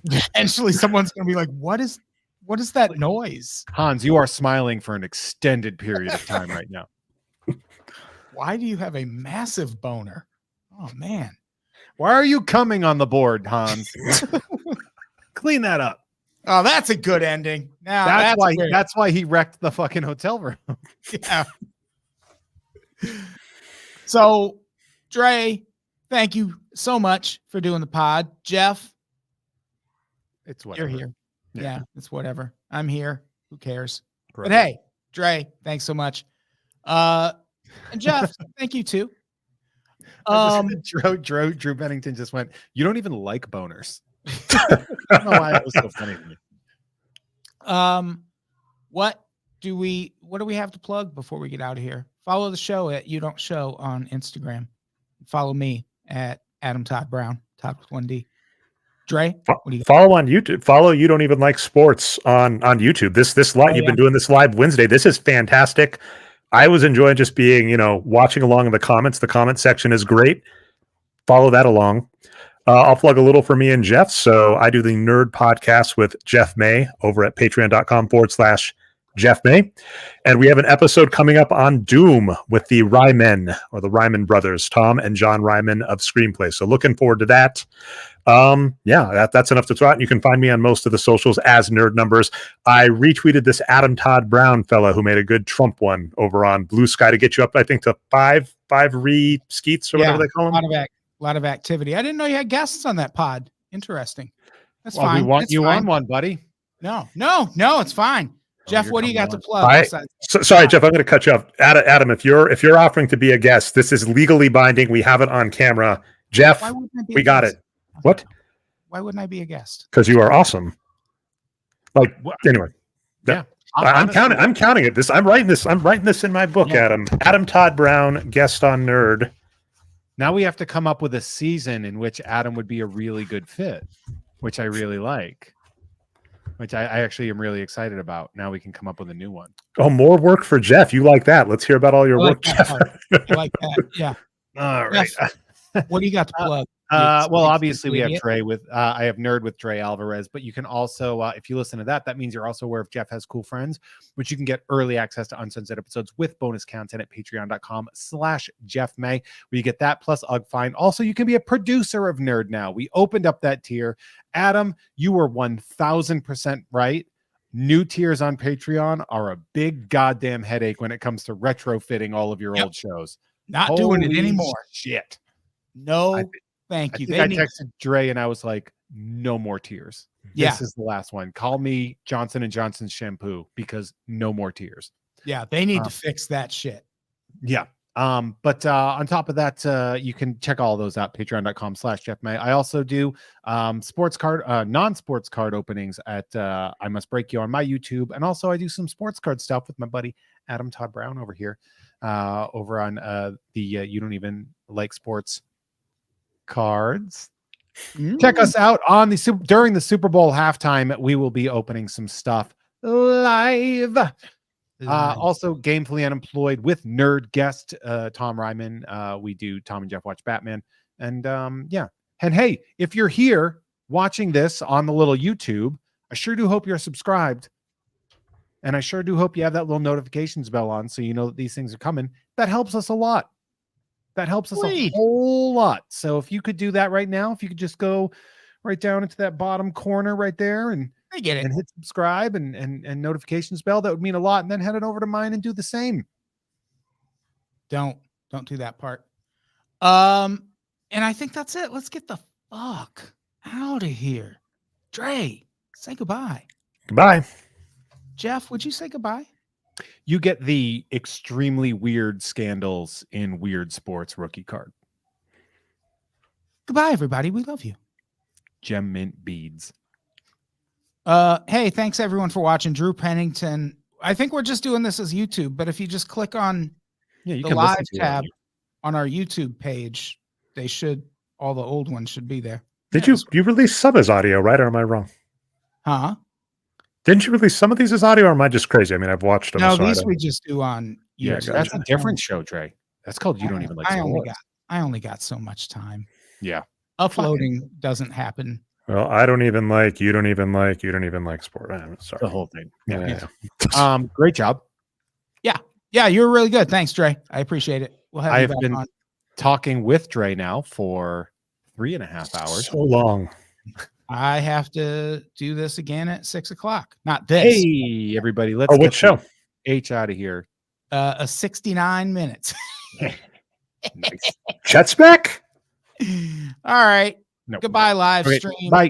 Eventually, someone's gonna be like, "What is that noise?" Hans, you are smiling for an extended period of time right now. Why do you have a massive boner? Oh man, Why are you coming on the board, Hans? Clean that up. oh that's a good ending. Now that's weird. That's why he wrecked the fucking hotel room. Yeah. So, Dre, thank you so much for doing the pod. Jeff, It's whatever. you're here. Yeah. Yeah, it's whatever. I'm here. Who cares? Correct. But hey, Dre, thanks so much. And Jeff, thank you too. Drew Bennington just went, "You don't even like boners." I don't know why it was so funny to me. What do we have to plug before we get out of here? Follow the show at You Don't Show on Instagram. Follow me at Adam Todd Brown, Todd with 1D. Dre, what do you got? Follow on YouTube. Follow You Don't Even Like Sports on YouTube. This live, you've been doing this live Wednesday. This is fantastic. I was enjoying just being, watching along in the comments. The comment section is great. Follow that along. I'll plug a little for me and Jeff. So I do the Nerd Podcast with Jeff May over at patreon.com/Jeff May. And we have an episode coming up on Doom with the Ryman brothers, Tom and John Ryman of Screenplay. So looking forward to that. That's enough to throw out. You can find me on most of the socials as Nerd Numbers. I retweeted this Adam Todd Brown fella who made a good Trump one over on Blue Sky to get you up, I think, to five re-skeets or whatever they call them. A lot of activity. I didn't know you had guests on that pod. Interesting. That's Well, fine. we want That's you fine. on one, buddy. No, it's fine. Jeff, you're what do you got coming to plug? Sorry, Jeff, I'm going to cut you off. Adam, if you're offering to be a guest, this is legally binding. We have it on camera. Jeff, we got it. What? Why wouldn't I be a guest? Because you are awesome. Anyway. Yeah. I'm counting it. I'm writing this in my book, Yeah. Adam. Adam Todd Brown, guest on Nerd. Now we have to come up with a season in which Adam would be a really good fit, which I really like, which I actually am really excited about. Now we can come up with a new one. Oh, more work for Jeff. You like that? Let's hear about all your work, Jeff. I like that. Yeah. All right. Jeff, what do you got to plug? Well, obviously we have Dre I have Nerd with Dre Alvarez, but you can also, if you listen to that means you're also aware of Jeff Has Cool Friends, which you can get early access to uncensored episodes with bonus content at patreon.com/Jeff May, where you get that plus UGFine. Also, you can be a producer of Nerd now. We opened up that tier. Adam, you were 1000% right. New tiers on Patreon are a big goddamn headache when it comes to retrofitting all of your old shows. Not doing it Holy anymore. Shit. No, thank you. I texted Dre and I was like, no more tiers. Yeah. This is the last one. Call me Johnson & Johnson's shampoo because no more tiers. Yeah, they need to fix that shit. Yeah. But on top of that, you can check all those out, patreon.com/Jeff May. I also do non-sports card openings at I Must Break You on my YouTube. And also I do some sports card stuff with my buddy Adam Todd Brown over here, over on the You Don't Even Like Sports cards. Check us out on during the Super Bowl halftime. We will be opening some stuff live. Also Gamefully Unemployed with nerd guest Tom Ryman. We do Tom and Jeff Watch Batman. And and hey, if you're here watching this on the little YouTube, I sure do hope you're subscribed, and I sure do hope you have that little notifications bell on so you know that these things are coming. That helps us a lot. That helps us a whole lot. So if you could do that right now, if you could just go right down into that bottom corner right there and I get it. And hit subscribe and notifications bell, that would mean a lot. And then head it over to mine and do the same. Don't do that part. And I think that's it. Let's get the fuck out of here. Dre, say goodbye. Goodbye. Jeff, would you say goodbye? You get the extremely weird scandals in weird sports rookie card. Goodbye, everybody. We love you. Gem mint beads. Hey, thanks everyone for watching. Drew Pennington I think we're just doing this as YouTube, but if you just click on Yeah, you the can live listen to it on tab on our YouTube page, all the old ones should be there. Did Yeah, you release some as audio, right? Or am I wrong? Huh? Didn't you release some of these as audio, or am I just crazy? I mean, I've watched them. No, so I these don't- we just do on Yeah, YouTube. gotcha. That's a different show, Dre. That's called You Don't Even Like I Sports. only got so much time. Yeah. Uploading doesn't happen. Well, I don't even like. You don't even like. You don't even like sport. I'm sorry. The whole thing. Yeah. Yeah. Great job. Yeah, you're really good. Thanks, Dre. I appreciate it. We'll have you I've back been on. talking with Dre now for 3.5 hours. So long. I have to do this again at 6 o'clock. Not this. Hey, everybody. Let's Oh, what get show? H out of here. A 69 minutes. Nice. Chet's back. All right. No. Goodbye, live Okay, stream. bye.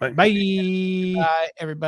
Bye. Bye. Bye, everybody.